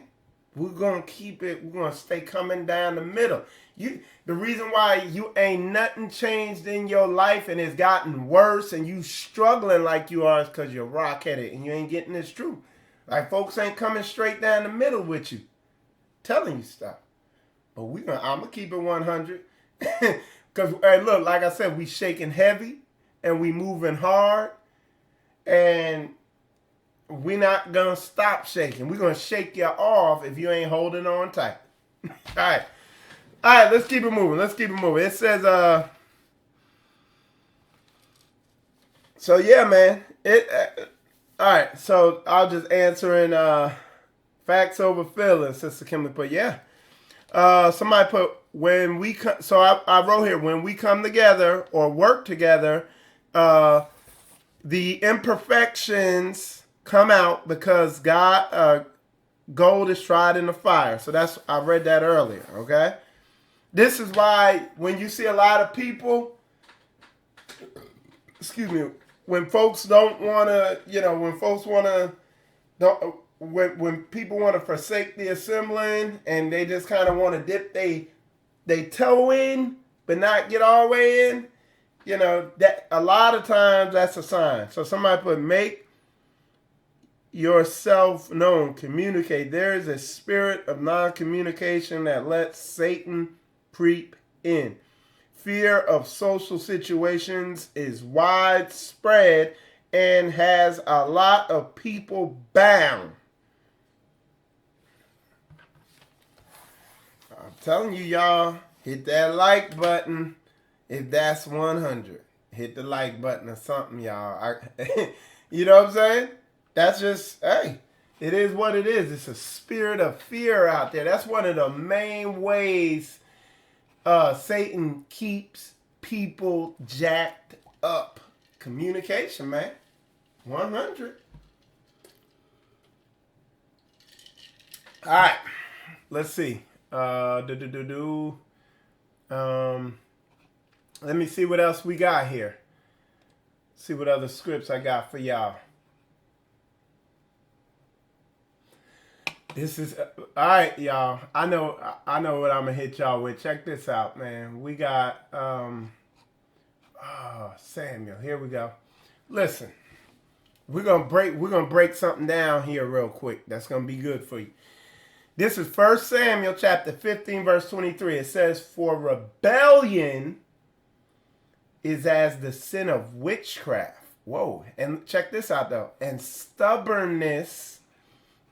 We're going to keep it, we're going to stay coming down the middle. The reason why you ain't nothing changed in your life and it's gotten worse and you struggling like you are is because you're rock-headed and you ain't getting this truth. Like, folks ain't coming straight down the middle with you, telling you stuff. But I'm going to keep it 100. Because, hey, look, like I said, we shaking heavy and we moving hard. And we not going to stop shaking. We're going to shake you off if you ain't holding on tight. All right. All right, let's keep it moving. It says, so yeah, man. All right, so I'll just answer in facts over feelings. Sister Kimberly put, yeah. Somebody put, when we come, so I wrote here, when we come together or work together, the imperfections come out because gold is tried in the fire. So I read that earlier, okay? This is why when you see a lot of people, when folks don't want to, when people want to forsake the assembling and they just kind of want to dip they toe in but not get all the way in, that a lot of times that's a sign. So somebody put, make yourself known, communicate. There is a spirit of non-communication that lets Satan creep in. Fear of social situations is widespread and has a lot of people bound. I'm telling you, y'all, hit that like button if that's 100. Hit the like button or something, y'all. You know what I'm saying? That's just, hey, it is what it is. It's a spirit of fear out there. That's one of the main ways Satan keeps people jacked up. Communication, man. 100. All right. Let's see. Let me see what else we got here. See what other scripts I got for y'all. This is all right, y'all. I know what I'm gonna hit y'all with. Check this out, man. We got Samuel. Here we go. Listen, we're gonna break something down here real quick. That's gonna be good for you. This is 1 Samuel chapter 15, verse 23. It says, "For rebellion is as the sin of witchcraft." Whoa. And check this out, though. "And stubbornness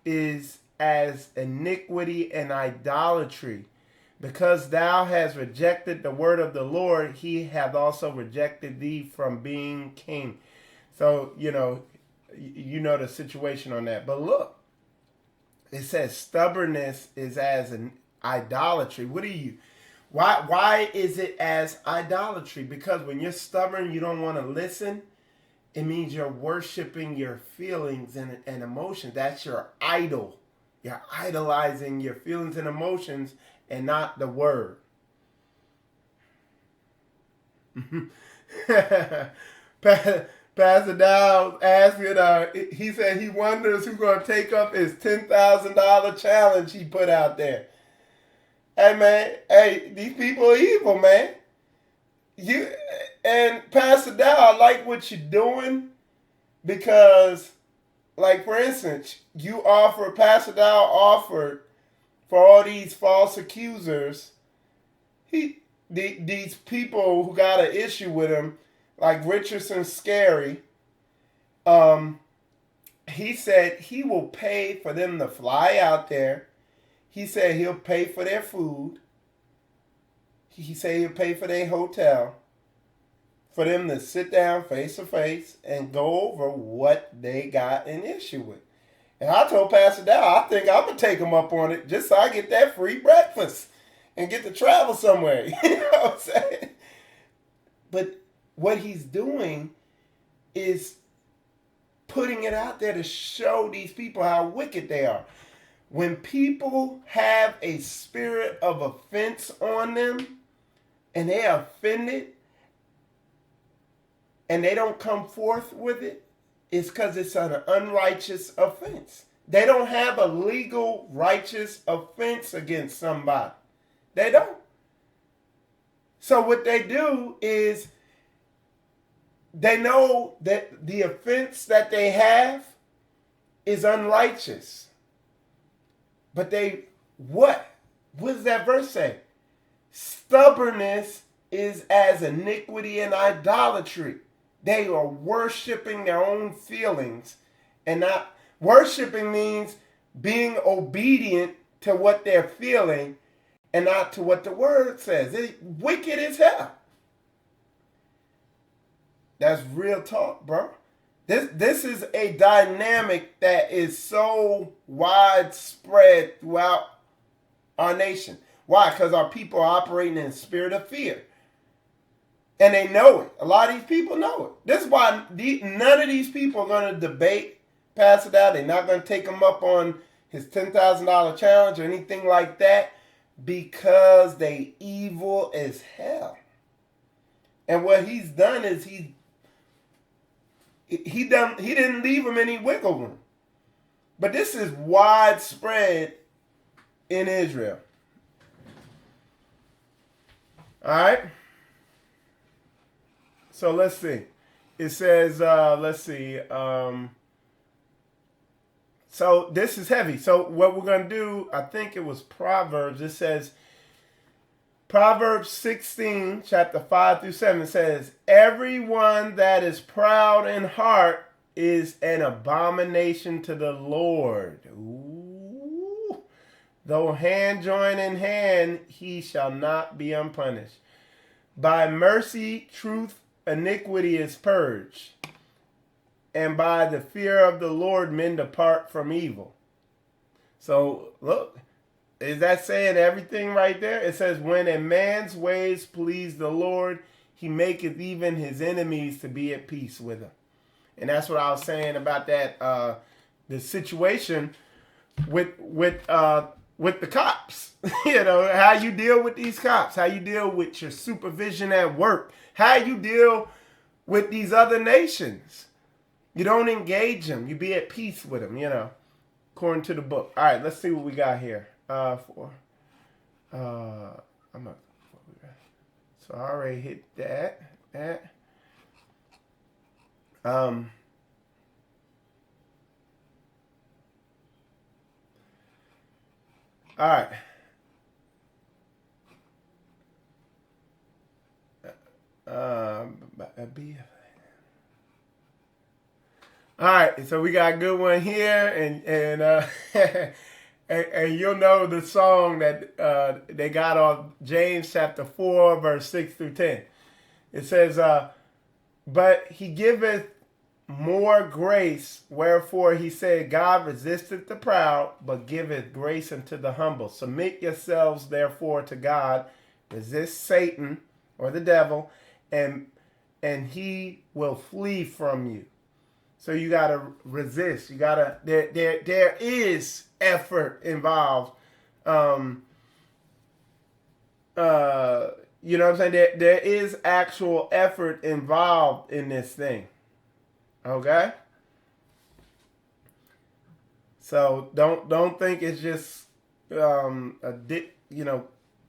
is as iniquity and idolatry. Because thou hast rejected the word of the Lord, he hath also rejected thee from being king." So, you know the situation on that. But look, it says stubbornness is as an idolatry. Why is it as idolatry? Because when you're stubborn, you don't want to listen. It means you're worshiping your feelings and emotions. That's your idol. You're idolizing your feelings and emotions and not the word. Pastor Dow asking, he said he wonders who's going to take up his $10,000 challenge he put out there. Hey, man, these people are evil, man. And Pastor Dow, I like what you're doing because, like, for instance, Pastor Dow offered for all these false accusers, these people who got an issue with him, like Richardson Scary, he said he will pay for them to fly out there. He said he'll pay for their food. He said he'll pay for their hotel, for them to sit down face to face and go over what they got an issue with. And I told Pastor Dow, I think I'm going to take him up on it just so I get that free breakfast and get to travel somewhere. You know what I'm saying? But what he's doing is putting it out there to show these people how wicked they are. When people have a spirit of offense on them and they are offended and they don't come forth with it, it's because it's an unrighteous offense. They don't have a legal, righteous offense against somebody. They don't. So what they do is they know that the offense that they have is unrighteous. But what? What does that verse say? Stubbornness is as iniquity and idolatry. They are worshiping their own feelings. And not worshiping means being obedient to what they're feeling and not to what the word says. It's wicked as hell. That's real talk, bro. This is a dynamic that is so widespread throughout our nation. Why? Because our people are operating in a spirit of fear. And they know it. A lot of these people know it. This is why none of these people are going to debate Pastor Dow. They're not going to take him up on his $10,000 challenge or anything like that because they evil as hell. And what he's done is he didn't leave him any wiggle room. But this is widespread in Israel. All right. So let's see. It says, let's see. So this is heavy. So what we're going to do, I think it was Proverbs. It says, Proverbs 16, chapter 5 through 7 says, "Everyone that is proud in heart is an abomination to the Lord. Ooh. Though hand join in hand, he shall not be unpunished. By mercy, truth, iniquity is purged. And by the fear of the Lord, men depart from evil." So, look. Is that saying everything right there? It says, "When a man's ways please the Lord, he maketh even his enemies to be at peace with him." And that's what I was saying about that, the situation with with the cops. How you deal with these cops, how you deal with your supervision at work, how you deal with these other nations. You don't engage them. You be at peace with them, according to the book. All right, let's see what we got here. So I already hit that. All right. All right, so we got a good one here, and and you'll know the song that they got on James chapter 4, verse 6 through 10. It says, but he giveth more grace, wherefore he said, God resisteth the proud, but giveth grace unto the humble. Submit yourselves therefore to God, resist Satan or the devil, and he will flee from you. So you gotta resist. You gotta. There is effort involved. You know what I'm saying? There is actual effort involved in this thing. Okay. So don't think it's just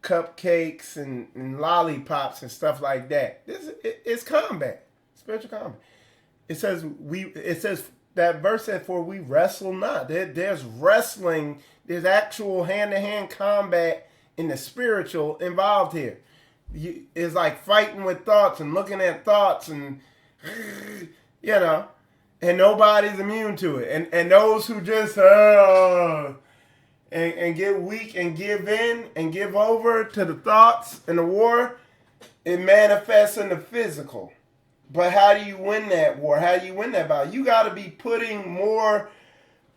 cupcakes and lollipops and stuff like that. It's combat, spiritual combat. It says that verse said, for we wrestle not. There's wrestling. There's actual hand-to-hand combat in the spiritual involved here. It's like fighting with thoughts and looking at thoughts and and nobody's immune to it. And those who just and get weak and give in and give over to the thoughts and the war, it manifests in the physical. But how do you win that war? How do you win that battle? You got to be putting more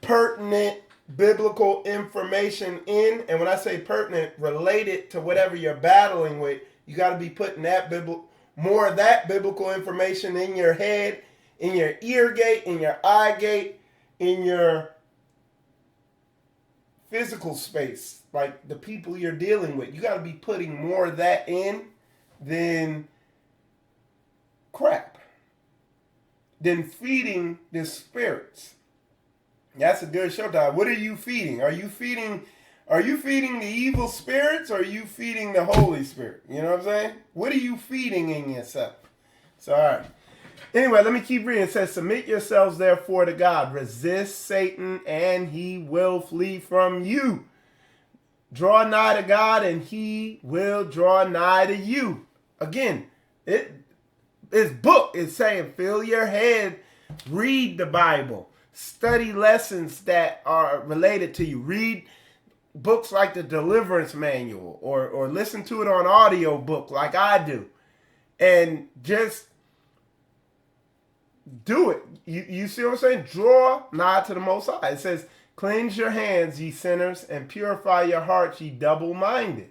pertinent biblical information in. And when I say pertinent, related to whatever you're battling with, you got to be putting more of that biblical information in your head, in your ear gate, in your eye gate, in your physical space, like the people you're dealing with. You got to be putting more of that in than crap, than feeding the spirits. That's a good showtime. What are you feeding? Are you feeding the evil spirits, or are you feeding the Holy Spirit? You know what I'm saying? What are you feeding in yourself? So, all right. Anyway, let me keep reading. It says, submit yourselves therefore to God. Resist Satan, and he will flee from you. Draw nigh to God, and he will draw nigh to you. Again, this book is saying, fill your head, read the Bible, study lessons that are related to you. Read books like the Deliverance Manual, or listen to it on audio book like I do. And just do it. You see what I'm saying? Draw nigh to the Most High. It says, cleanse your hands, ye sinners, and purify your hearts, ye double-minded.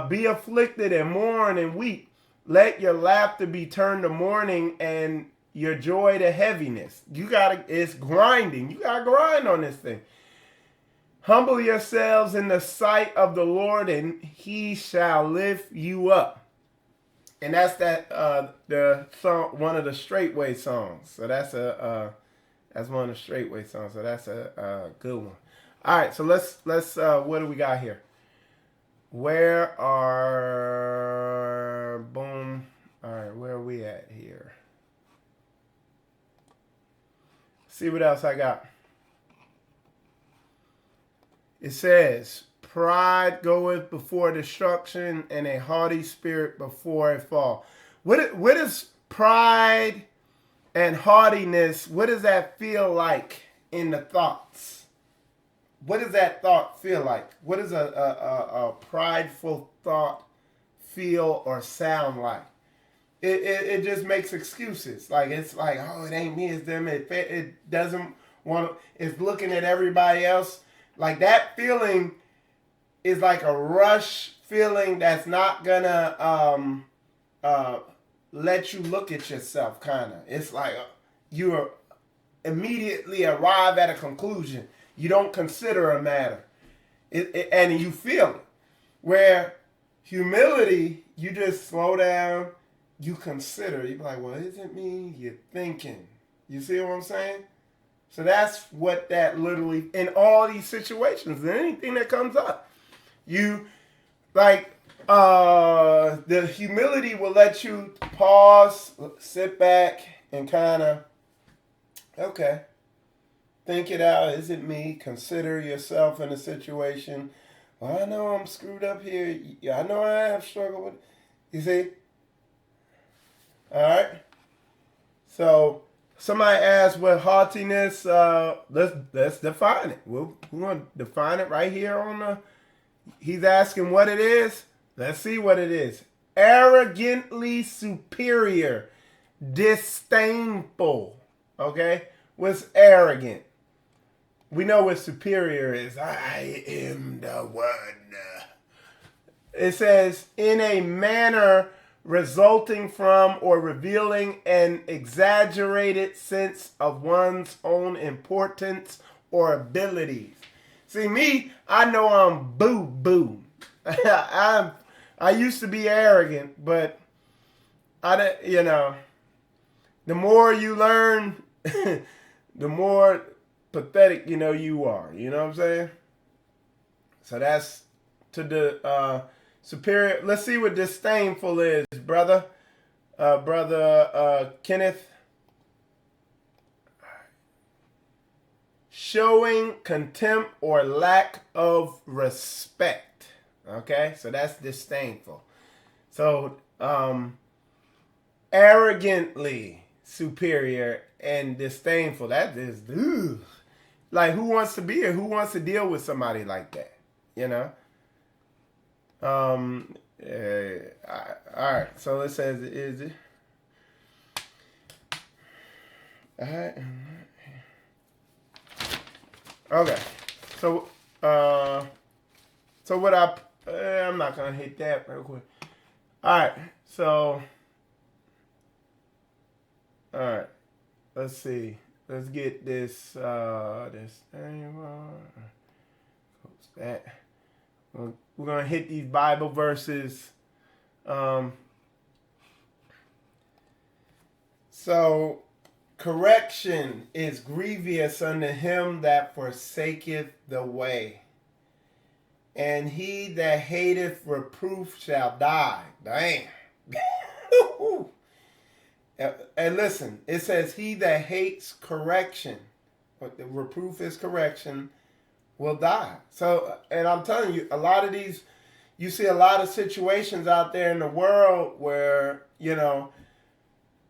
Be afflicted and mourn and weep. Let your laughter be turned to mourning and your joy to heaviness. It's grinding. You gotta grind on this thing. Humble yourselves in the sight of the Lord, and he shall lift you up. And that's the song, one of the Straightway songs. So that's one of the Straightway songs. So that's a good one. All right, so let's what do we got here? Where are we at here? See what else I got. It says, pride goeth before destruction, and a haughty spirit before a fall. What is pride and haughtiness? What does that feel like in the thoughts? What does that thought feel like? What does a prideful thought feel or sound like? It just makes excuses. Like, it's like, oh, it ain't me, it's them. It doesn't want to, it's looking at everybody else. Like, that feeling is like a rush feeling that's not gonna let you look at yourself, kind of. It's like you immediately arrive at a conclusion. You don't consider a matter. And you feel it. Where humility, you just slow down, you consider. You're like, well, isn't me? You're thinking. You see what I'm saying? So that's what that literally, in all these situations, and anything that comes up, you, like, the humility will let you pause, sit back, and kind of, okay, think it out. Is it me? Consider yourself in a situation. Well, I know I'm screwed up here. I know I have struggled with it. You see? All right. So somebody asked what haughtiness. Let's define it. We're going to define it right here on the. He's asking what it is. Let's see what it is. Arrogantly superior, disdainful. Okay, what's arrogant? We know what superior is. I am the one. It says, in a manner resulting from or revealing an exaggerated sense of one's own importance or abilities. See, me, I know I'm boo-boo. I used to be arrogant, but the more you learn, the more pathetic you are. You know what I'm saying? So that's to the superior. Let's see what disdainful is, brother. Brother Kenneth. Showing contempt or lack of respect. Okay, so that's disdainful. So arrogantly superior and disdainful. That is, ugh. Like, who wants to be here? Who wants to deal with somebody like that? All right. So it says, is it? All right. Okay. So what I'm not gonna hit that real quick. All right. So, all right. Let's see. Let's get this thing. That. We're gonna hit these Bible verses. So, correction is grievous unto him that forsaketh the way, and he that hateth reproof shall die. Damn. And listen, it says, he that hates correction, but the reproof is correction, will die. So, and I'm telling you, a lot of these, you see a lot of situations out there in the world where,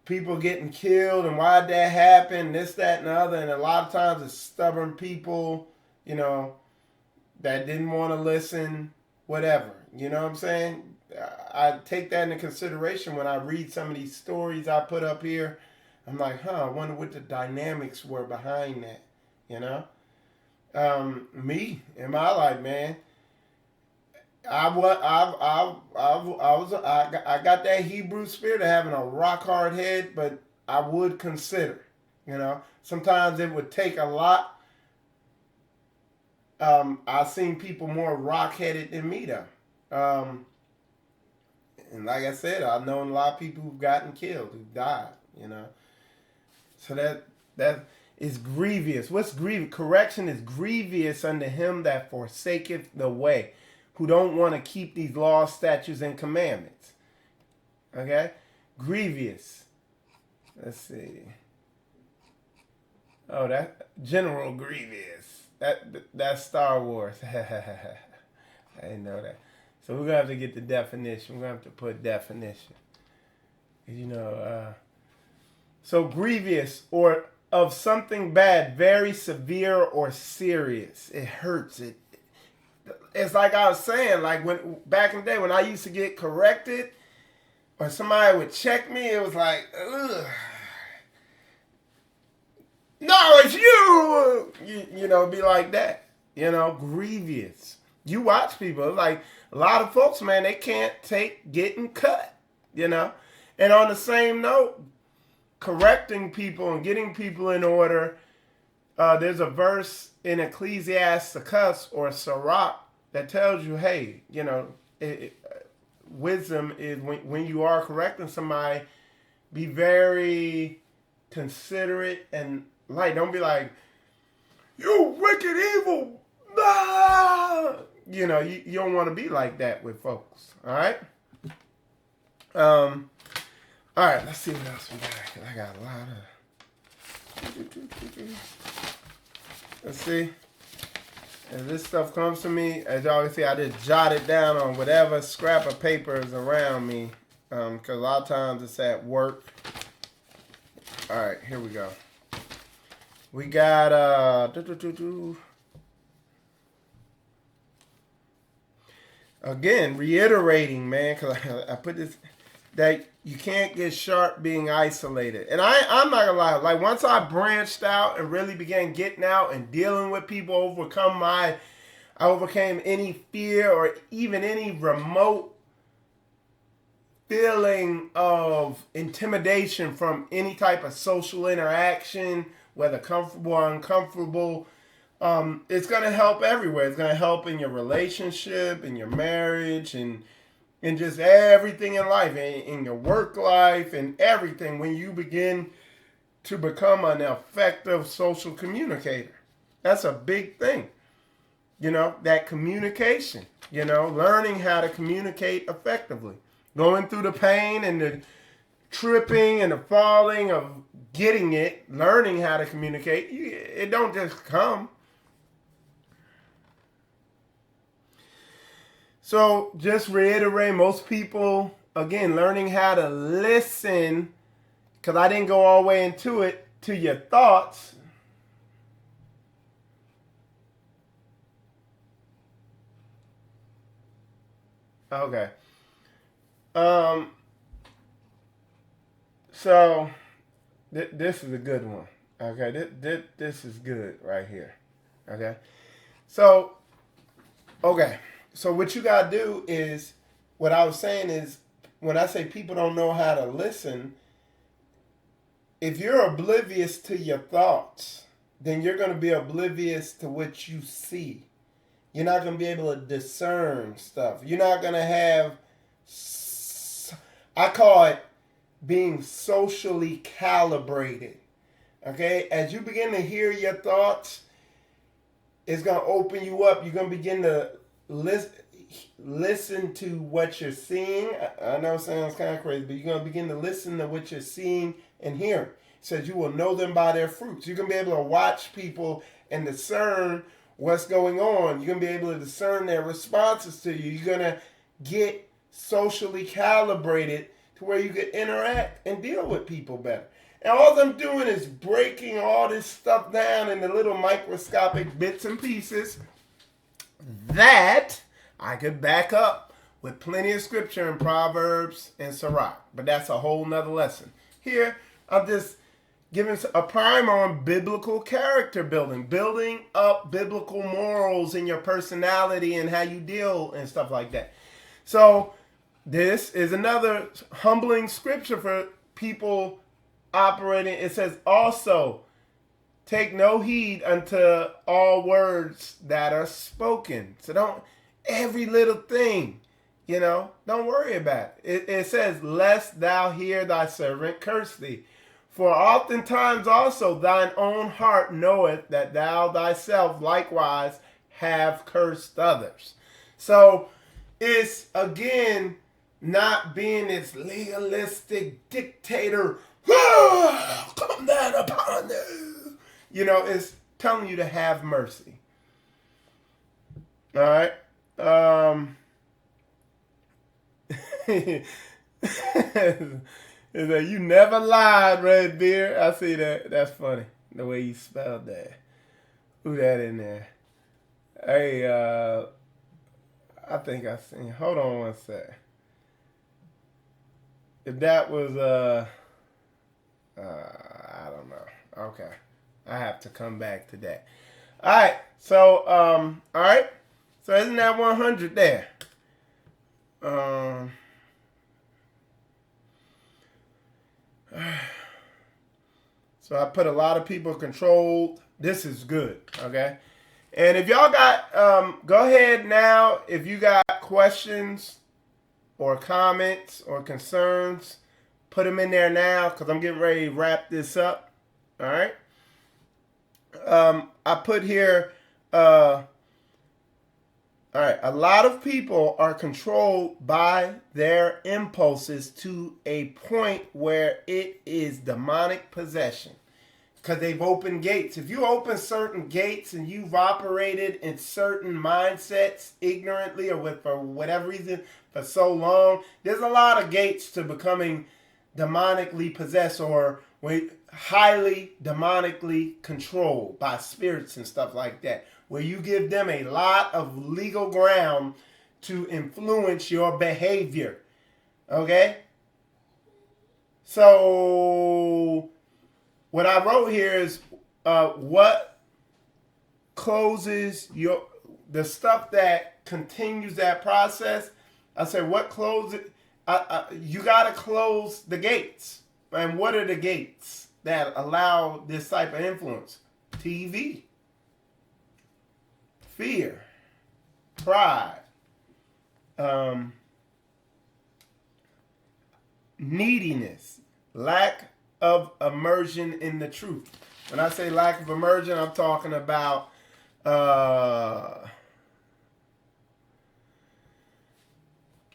people getting killed and why'd that happen, this, that, and the other. And a lot of times it's stubborn people, that didn't want to listen, whatever. You know what I'm saying? I take that into consideration when I read some of these stories I put up here. I'm like, I wonder what the dynamics were behind that, Me, in my life, man, I got that Hebrew spirit of having a rock hard head, but I would consider, sometimes it would take a lot. I've seen people more rock headed than me though. And like I said, I've known a lot of people who've gotten killed, who've died, So that is grievous. What's grievous? Correction is grievous unto him that forsaketh the way, who don't want to keep these laws, statutes, and commandments. Okay? Grievous. Let's see. Oh, that General Grievous. That's Star Wars. I didn't know that. So we're going to have to get the definition. We're going to have to put definition. So grievous, or of something bad, very severe or serious. It hurts. It's like I was saying, like when back in the day when I used to get corrected or somebody would check me, it was like, ugh. No, it's you. Be like that. Grievous. You watch people. It's like a lot of folks, man, they can't take getting cut, And on the same note, correcting people and getting people in order, there's a verse in Ecclesiasticus or Sirach that tells you, hey, wisdom is when you are correcting somebody, be very considerate and light. Don't be like, you wicked evil. Ah! You don't want to be like that with folks. All right. All right. Let's see what else we got. I got a lot of. Let's see. As this stuff comes to me, as y'all can see, I just jot it down on whatever scrap of paper is around me. Because a lot of times it's at work. All right, here we go. We got again, reiterating, man, because I put this, that you can't get sharp being isolated. And I'm not gonna lie, like once I branched out and really began getting out and dealing with people, I overcame any fear or even any remote feeling of intimidation from any type of social interaction, whether comfortable or uncomfortable. It's going to help everywhere. It's going to help in your relationship, in your marriage, and in just everything in life, in your work life, and everything when you begin to become an effective social communicator. That's a big thing. That communication, learning how to communicate effectively. Going through the pain and the tripping and the falling of getting it, learning how to communicate, it don't just come. So just reiterate, most people, again, learning how to listen, because I didn't go all the way into it, to your thoughts. Okay. So this is a good one. Okay, this is good right here. Okay, so what you gotta do is, what I was saying is, when I say people don't know how to listen, if you're oblivious to your thoughts, then you're gonna be oblivious to what you see. You're not gonna be able to discern stuff. You're not gonna have, I call it being socially calibrated. Okay? As you begin to hear your thoughts, it's going to open you up. You're going to begin to listen to what you're seeing. I know it sounds kind of crazy, but you're going to begin to listen to what you're seeing and hearing. It says you will know them by their fruits. You're going to be able to watch people and discern what's going on. You're going to be able to discern their responses to you. You're going to get socially calibrated to where you can interact and deal with people better. And all I'm doing is breaking all this stuff down into little microscopic bits and pieces that I could back up with plenty of scripture in Proverbs and Sirach. But that's a whole nother lesson. Here, I'm just giving a primer on biblical character building up biblical morals in your personality and how you deal and stuff like that. So this is another humbling scripture for people operating. It says, also, take no heed unto all words that are spoken. So don't, every little thing, don't worry about it. It says, lest thou hear thy servant curse thee. For oftentimes also thine own heart knoweth that thou thyself likewise have cursed others. So it's, again, not being this legalistic dictator, come down upon you. It's telling you to have mercy. All right. Is that you never lied, Red Beard? I see that. That's funny. The way you spelled that. Who that in there? Hey, I think I seen. Hold on one sec. If that was I don't know. Okay, I have to come back to that. All right. So all right. So isn't that 100 there? So I put a lot of people controlled. This is good. Okay. And if y'all got, go ahead now. If you got questions or comments or concerns, put them in there now because I'm getting ready to wrap this up. All right. I put here, all right, a lot of people are controlled by their impulses to a point where it is demonic possession because they've opened gates. If you open certain gates and you've operated in certain mindsets ignorantly or for whatever reason for so long, there's a lot of gates to becoming demonically possessed or highly demonically controlled by spirits and stuff like that, where you give them a lot of legal ground to influence your behavior. Okay? So what I wrote here is what closes the stuff that continues that process. I said what closes you got to close the gates. And what are the gates that allow this type of influence? TV, fear, pride, neediness, lack of immersion in the truth. When I say lack of immersion, I'm talking about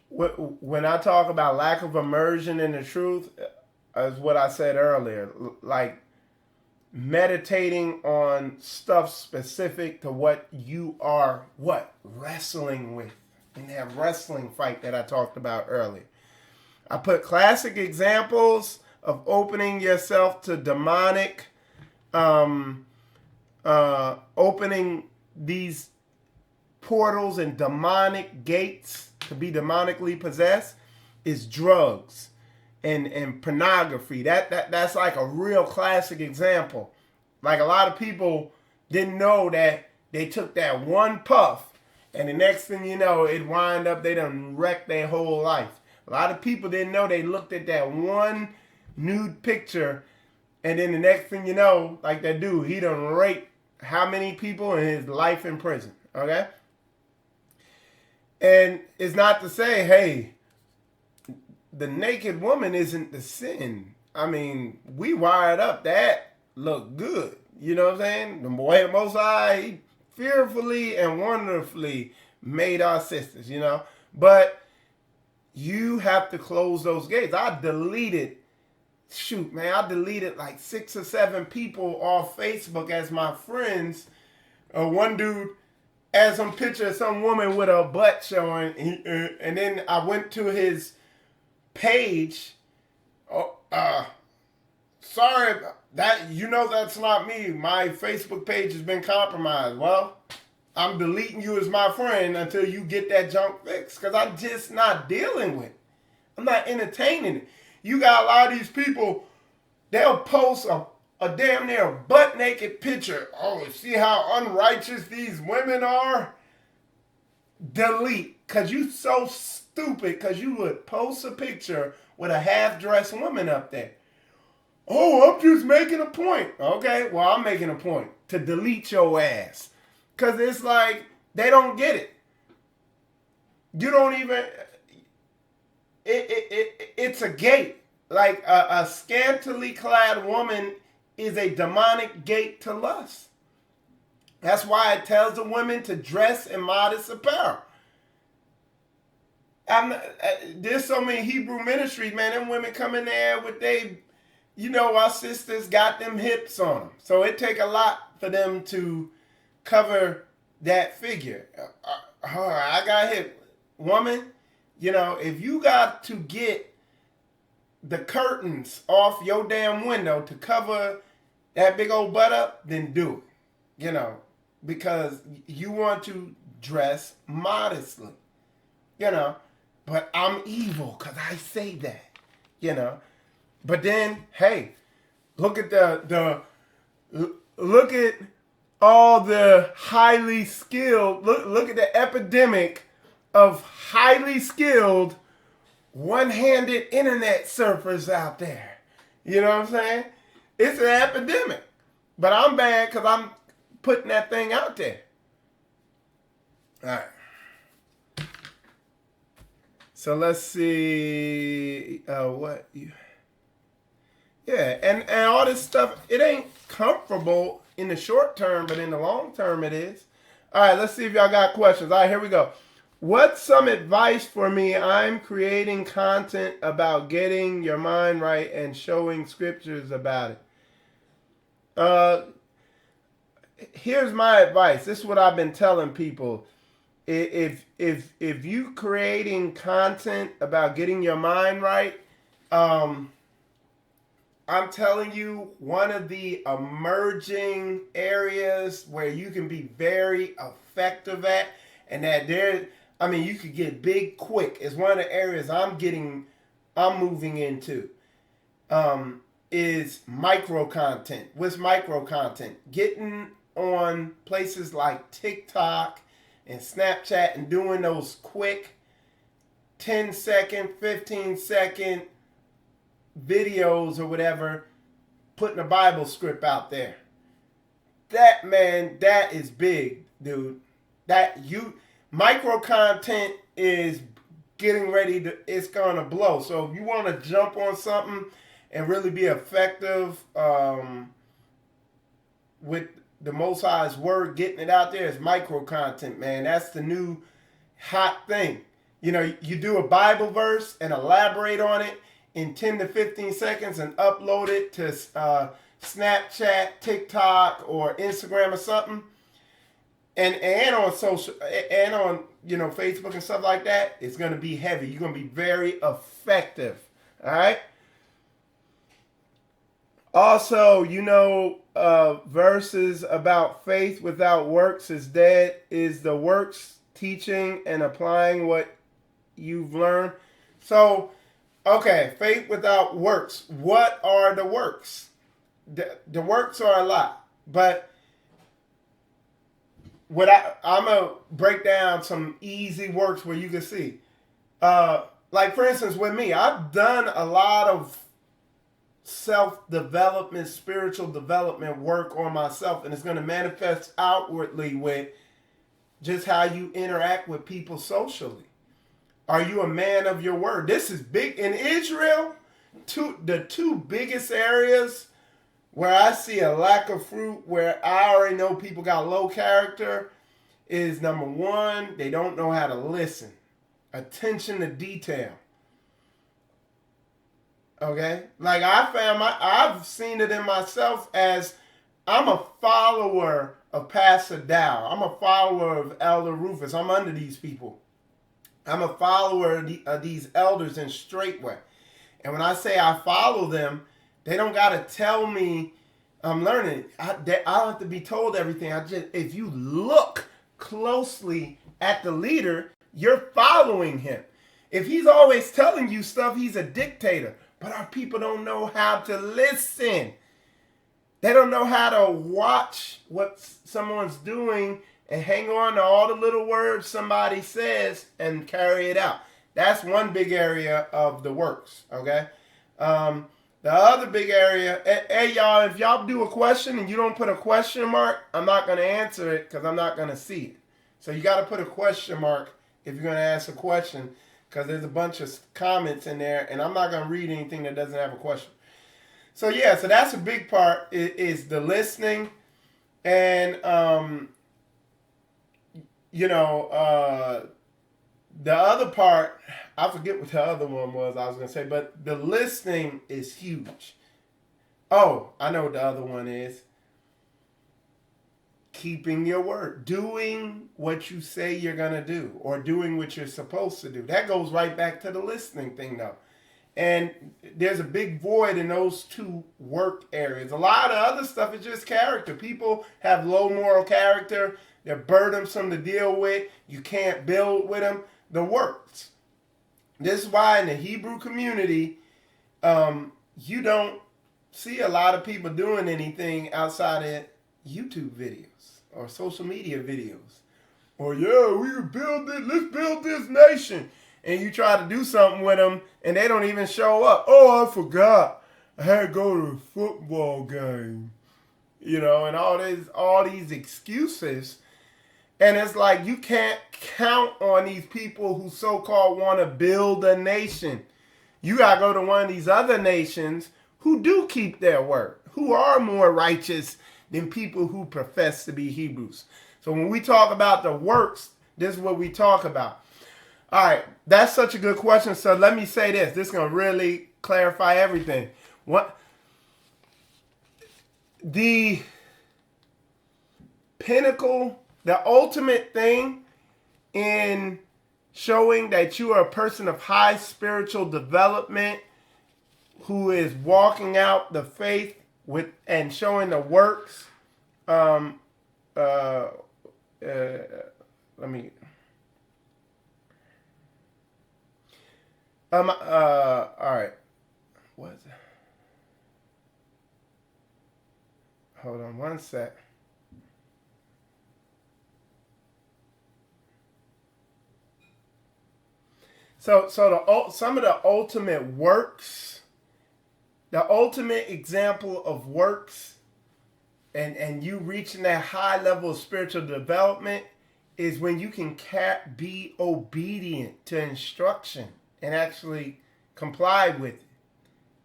when I talk about lack of immersion in the truth, is what I said earlier, like meditating on stuff specific to what you are wrestling with in that wrestling fight that I talked about earlier. I put classic examples of opening yourself to demonic, opening these portals and demonic gates to be demonically possessed is drugs and pornography. That's like a real classic example. Like a lot of people didn't know that they took that one puff and the next thing you know, it wind up they done wrecked their whole life. A lot of people didn't know they looked at that one nude picture and then the next thing you know, like that dude, he done raped how many people in his life in prison, okay? And it's not to say, hey, the naked woman isn't the sin. I mean, we wired up that look good. You know what I'm saying? The boy Most High, he fearfully and wonderfully made our sisters, you know. But you have to close those gates. I deleted like 6 or 7 people off Facebook as my friends. One dude had some picture of some woman with her butt showing, and then I went to his page. Sorry, that's not me. My Facebook page has been compromised. Well, I'm deleting you as my friend until you get that junk fixed, because I'm just not dealing with it. I'm not entertaining it. You got a lot of these people, they'll post a damn near butt naked picture. Oh, see how unrighteous these women are? Delete, because you so stupid, because you would post a picture with a half-dressed woman up there. Oh, I'm just making a point. Okay, well, I'm making a point to delete your ass. Because it's like, they don't get it. You don't even, it's a gate. Like a scantily clad woman is a demonic gate to lust. That's why it tells the women to dress in modest apparel. There's so many Hebrew ministries, man. Them women come in there with our sisters got them hips on them. So it take a lot for them to cover that figure. I got hip. Woman, if you got to get the curtains off your damn window to cover that big old butt up, then do it. Because you want to dress modestly. But I'm evil because I say that. But then, hey, look at look at all the highly skilled, look at the epidemic of highly skilled one-handed internet surfers out there. You know what I'm saying? It's an epidemic. But I'm bad because I'm putting that thing out there. All right. So let's see what you. Yeah, and all this stuff, it ain't comfortable in the short term, but in the long term it is. All right, let's see if y'all got questions. All right, here we go. What's some advice for me? I'm creating content about getting your mind right and showing scriptures about it. Here's my advice. This is what I've been telling people. If you creating content about getting your mind right, I'm telling you, one of the emerging areas where you can be very effective at, and that you could get big quick, is one of the areas I'm moving into, is micro content. What's micro content? Getting on places like TikTok and Snapchat and doing those quick 10-second, 15-second videos or whatever, putting a Bible script out there. That is big, dude. Micro content is getting ready to, it's gonna blow. So if you want to jump on something and really be effective with the Most High's word, getting it out there, is micro content, man. That's the new hot thing. You know, you do a Bible verse and elaborate on it in 10 to 15 seconds and upload it to Snapchat, TikTok, or Instagram or something, and on social, and on Facebook and stuff like that. It's going to be heavy. You're going to be very effective. All right. Also, verses about faith without works is dead. Is the works teaching and applying what you've learned? So, okay, faith without works. What are the works? The works are a lot, but I'm going to break down some easy works where you can see. Like, for instance, with me, I've done a lot of self-development, spiritual development work on myself, and it's going to manifest outwardly with just how you interact with people socially. Are you a man of your word? This is big. In Israel, the two biggest areas where I see a lack of fruit, where I already know people got low character, is number one, they don't know how to listen. Attention to detail. Okay? Like I've seen it in myself, as I'm a follower of Pastor Dow. I'm a follower of Elder Rufus. I'm under these people. I'm a follower of these elders in Straightway. And when I say I follow them, they don't got to tell me I'm learning. I don't have to be told everything. If you look closely at the leader, you're following him. If he's always telling you stuff, he's a dictator. But our people don't know how to listen. They don't know how to watch what someone's doing and hang on to all the little words somebody says and carry it out. That's one big area of the works, okay? The other big area, hey y'all, if y'all do a question and you don't put a question mark, I'm not going to answer it because I'm not going to see it. So you got to put a question mark if you're going to ask a question, because there's a bunch of comments in there, and I'm not going to read anything that doesn't have a question. So yeah, so that's a big part, is the listening. And, the other part, I forget what the other one was I was going to say, but the listening is huge. Oh, I know what the other one is. Keeping your word. Doing what you say you're going to do, or doing what you're supposed to do. That goes right back to the listening thing, though. And there's a big void in those two work areas. A lot of other stuff is just character. People have low moral character. They're burdensome to deal with. You can't build with them. The works. This is why in the Hebrew community, you don't see a lot of people doing anything outside of YouTube videos or social media videos. Or, yeah, let's build this nation. And you try to do something with them, and they don't even show up. Oh, I forgot. I had to go to a football game. And all these excuses. And it's like you can't count on these people who so-called want to build a nation. You got to go to one of these other nations who do keep their word, who are more righteous than people who profess to be Hebrews. So when we talk about the works, this is what we talk about. All right, that's such a good question. So let me say this. This is going to really clarify everything. What the pinnacle, the ultimate thing in showing that you are a person of high spiritual development who is walking out the faith with and showing the works. Let me. All right. What is it? Hold on one sec. So some of the ultimate works, the ultimate example of works, and you reaching that high level of spiritual development is when you can be obedient to instruction and actually comply with it.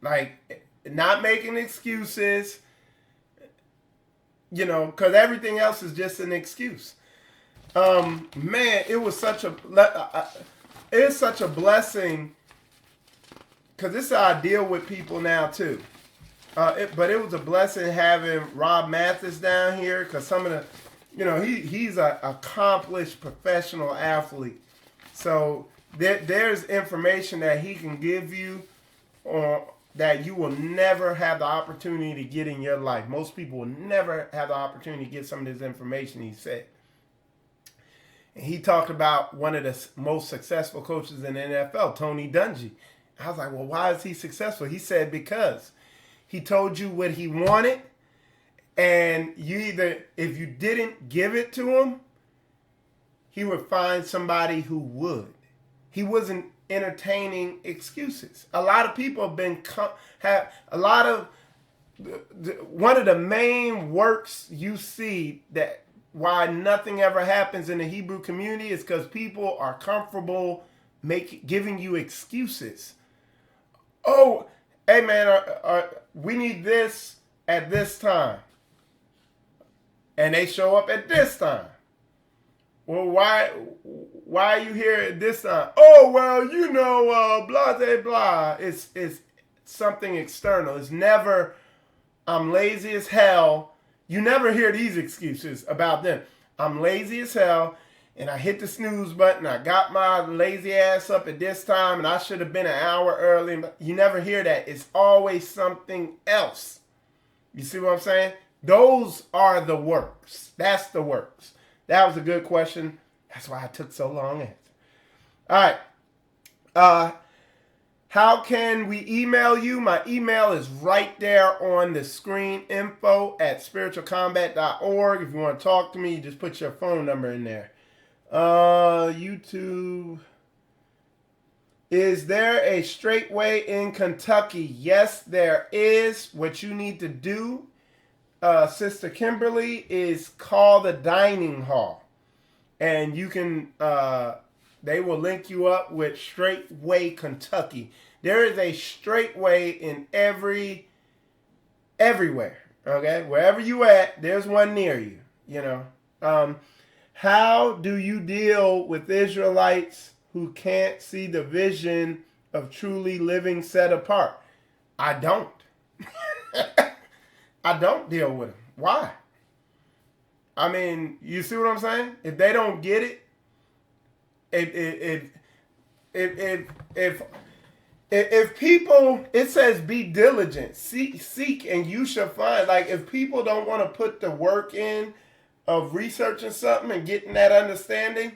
Like, not making excuses, because everything else is just an excuse. Man, it was such a... It's such a blessing, because this is how I deal with people now too. But it was a blessing having Rob Mathis down here, because some of the, he's an accomplished professional athlete. So there's information that he can give you that you will never have the opportunity to get in your life. Most people will never have the opportunity to get some of this information he said. He talked about one of the most successful coaches in the NFL, Tony Dungy. I was like, well, why is he successful? He said, because he told you what he wanted, and if you didn't give it to him, he would find somebody who would. He wasn't entertaining excuses. A lot of people have one of the main works you see that why nothing ever happens in the Hebrew community is because people are comfortable giving you excuses. Oh, hey man, we need this at this time. And they show up at this time. Well, why are you here at this time? Oh, well, blah, blah, blah. It's something external. It's never, I'm lazy as hell. You never hear these excuses about them. I'm lazy as hell, and I hit the snooze button. I got my lazy ass up at this time, and I should have been an hour early. You never hear that. It's always something else. You see what I'm saying? Those are the works. That's the works. That was a good question. That's why I took so long to answer. All right. How can we email you? My email is right there on the screen, info@spiritualcombat.org. If you want to talk to me, you just put your phone number in there. YouTube. Is there a straightway in Kentucky? Yes, there is. What you need to do, Sister Kimberly, is call the dining hall. And you can... they will link you up with Straightway Kentucky. There is a Straightway in everywhere. Okay, wherever you at, there's one near you. How do you deal with Israelites who can't see the vision of truly living set apart? I don't. I don't deal with them. Why? I mean, you see what I'm saying? If they don't get it, if people, it says be diligent, seek and you shall find. Like, if people don't want to put the work in of researching something and getting that understanding,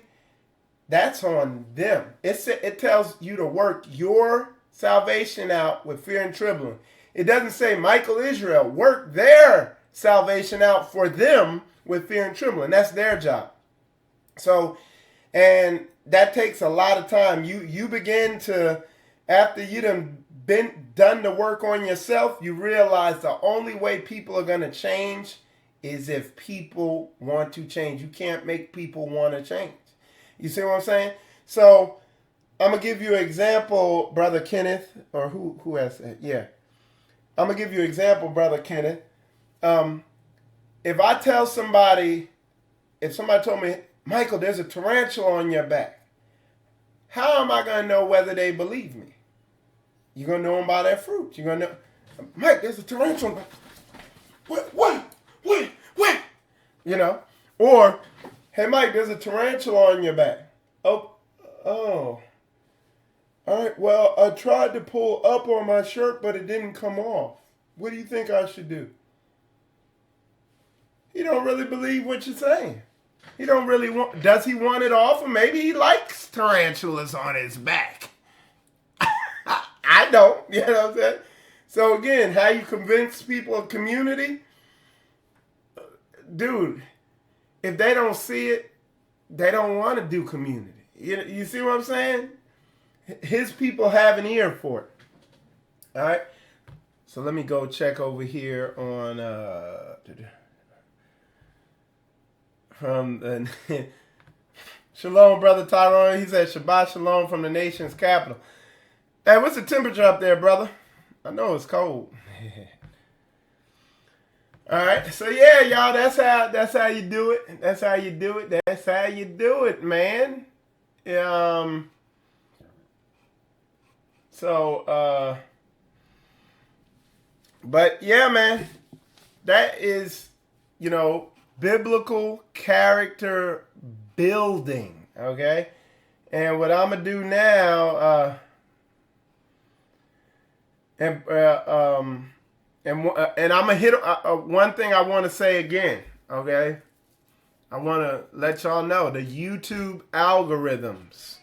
that's on them. It tells you to work your salvation out with fear and trembling. It doesn't say Michael Israel, work their salvation out for them with fear and trembling. That's their job. So, and that takes a lot of time. You begin to, after you done the work on yourself, you realize the only way people are going to change is if people want to change. You can't make people want to change. You see what I'm saying? So I'm gonna give you an example, Brother Kenneth, or who has that? Yeah, I'm gonna give you an example, Brother Kenneth. If I tell somebody, if somebody told me, Michael, there's a tarantula on your back, how am I gonna know whether they believe me? You're gonna know them by their fruit. You're gonna know, Mike, there's a tarantula on my back. What? You know, or hey, Mike, there's a tarantula on your back. Oh. All right, well, I tried to pull up on my shirt, but it didn't come off. What do you think I should do? He don't really believe what you're saying. He don't really want, does he want it off? Or maybe he likes tarantulas on his back. I don't, you know what I'm saying? So again, how you convince people of community? Dude, if they don't see it, they don't want to do community. You see what I'm saying? His people have an ear for it. All right. So let me go check over here on from the Shalom, Brother Tyrone. He said Shabbat Shalom from the nation's capital. Hey, what's the temperature up there, brother? I know it's cold. All right. So yeah, y'all, that's how you do it. That's how you do it. That's how you do it, man. But yeah, man, that is, biblical character building. Okay. And what I'm gonna do now, and I'm gonna hit one thing I want to say again. Okay. I want to let y'all know the YouTube algorithms.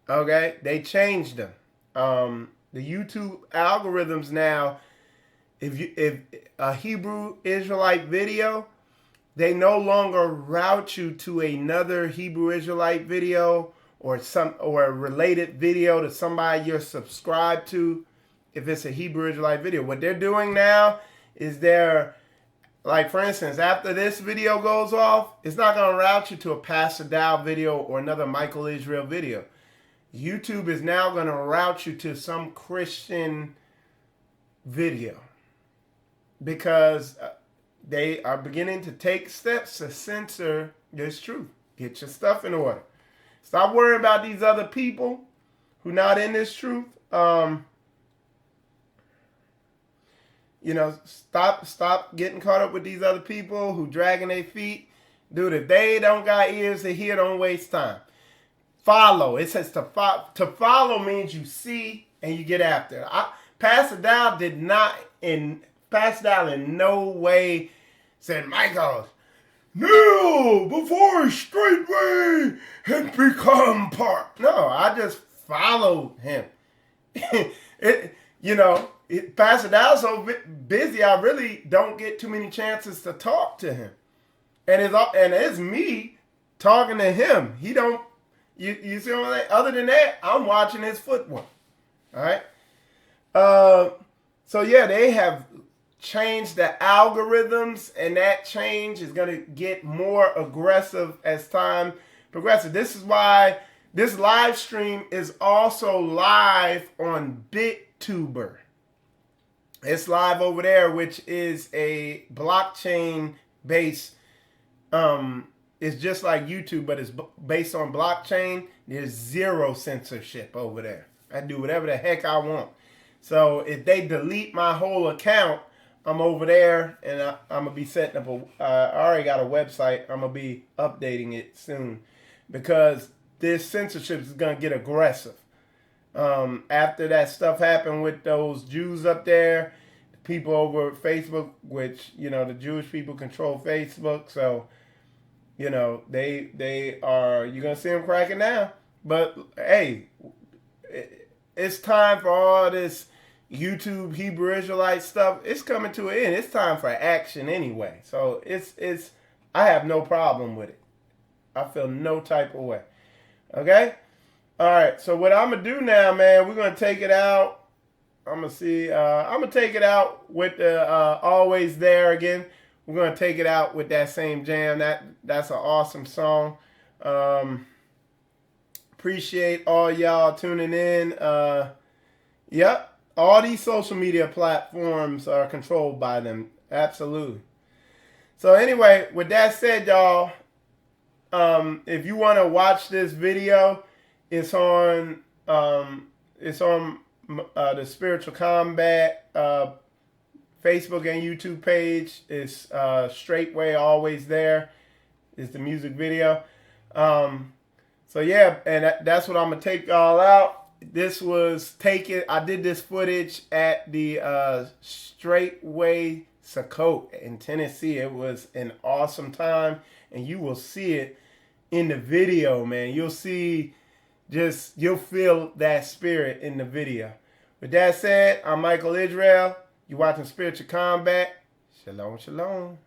Okay, they changed them. The YouTube algorithms now, if a Hebrew Israelite video, they no longer route you to another Hebrew Israelite video or a related video to somebody you're subscribed to. If it's a Hebrew Israelite video, what they're doing now is like, for instance, after this video goes off, it's not going to route you to a Pastor Dow video or another Michael Israel video. YouTube is now going to route you to some Christian video because they are beginning to take steps to censor this truth. Get your stuff in order. Stop worrying about these other people who not in this truth. Stop getting caught up with these other people who dragging their feet. Dude, if they don't got ears to hear, don't waste time. Follow. It says to follow means you see and you get after. Pastor Dow in no way said, Michael, kneel before straightway and become part. No, I just followed him. Pastor Dow's so busy, I really don't get too many chances to talk to him. And it's me talking to him. He don't, you see what I'm saying? Other than that, I'm watching his footwork. All right? So yeah, they have changed the algorithms, and that change is going to get more aggressive as time progresses. This is why this live stream is also live on BitTuber. It's live over there, which is a blockchain-based, it's just like YouTube, but it's based on blockchain. There's zero censorship over there. I do whatever the heck I want. So if they delete my whole account, I'm over there, and I'm going to be setting up I already got a website. I'm going to be updating it soon because this censorship is going to get aggressive. After that stuff happened with those Jews up there, the people over Facebook, which, the Jewish people control Facebook. So, they are, you're going to see them cracking down. But, hey, it's time for all this YouTube Hebrew Israelite stuff. It's coming to an end. It's time for action anyway. So, I have no problem with it. I feel no type of way. Okay? All right, so what I'm going to do now, man, we're going to take it out. I'm gonna see. I'm gonna take it out with the Always There again. We're gonna take it out with that same jam. That's an awesome song. Appreciate all y'all tuning in. Yep, all these social media platforms are controlled by them. Absolutely. So anyway, with that said, y'all, if you want to watch this video, it's on the Spiritual Combat Facebook and YouTube page. It's Straightway Always There is the music video. So yeah, and that's what I'm gonna take y'all out. This was taken. I did this footage at the Straightway Sacote in Tennessee. It was an awesome time, and you will see it in the video, man. You'll feel that spirit in the video. With that said, I'm Michael Israel. You're watching Spiritual Combat. Shalom, shalom.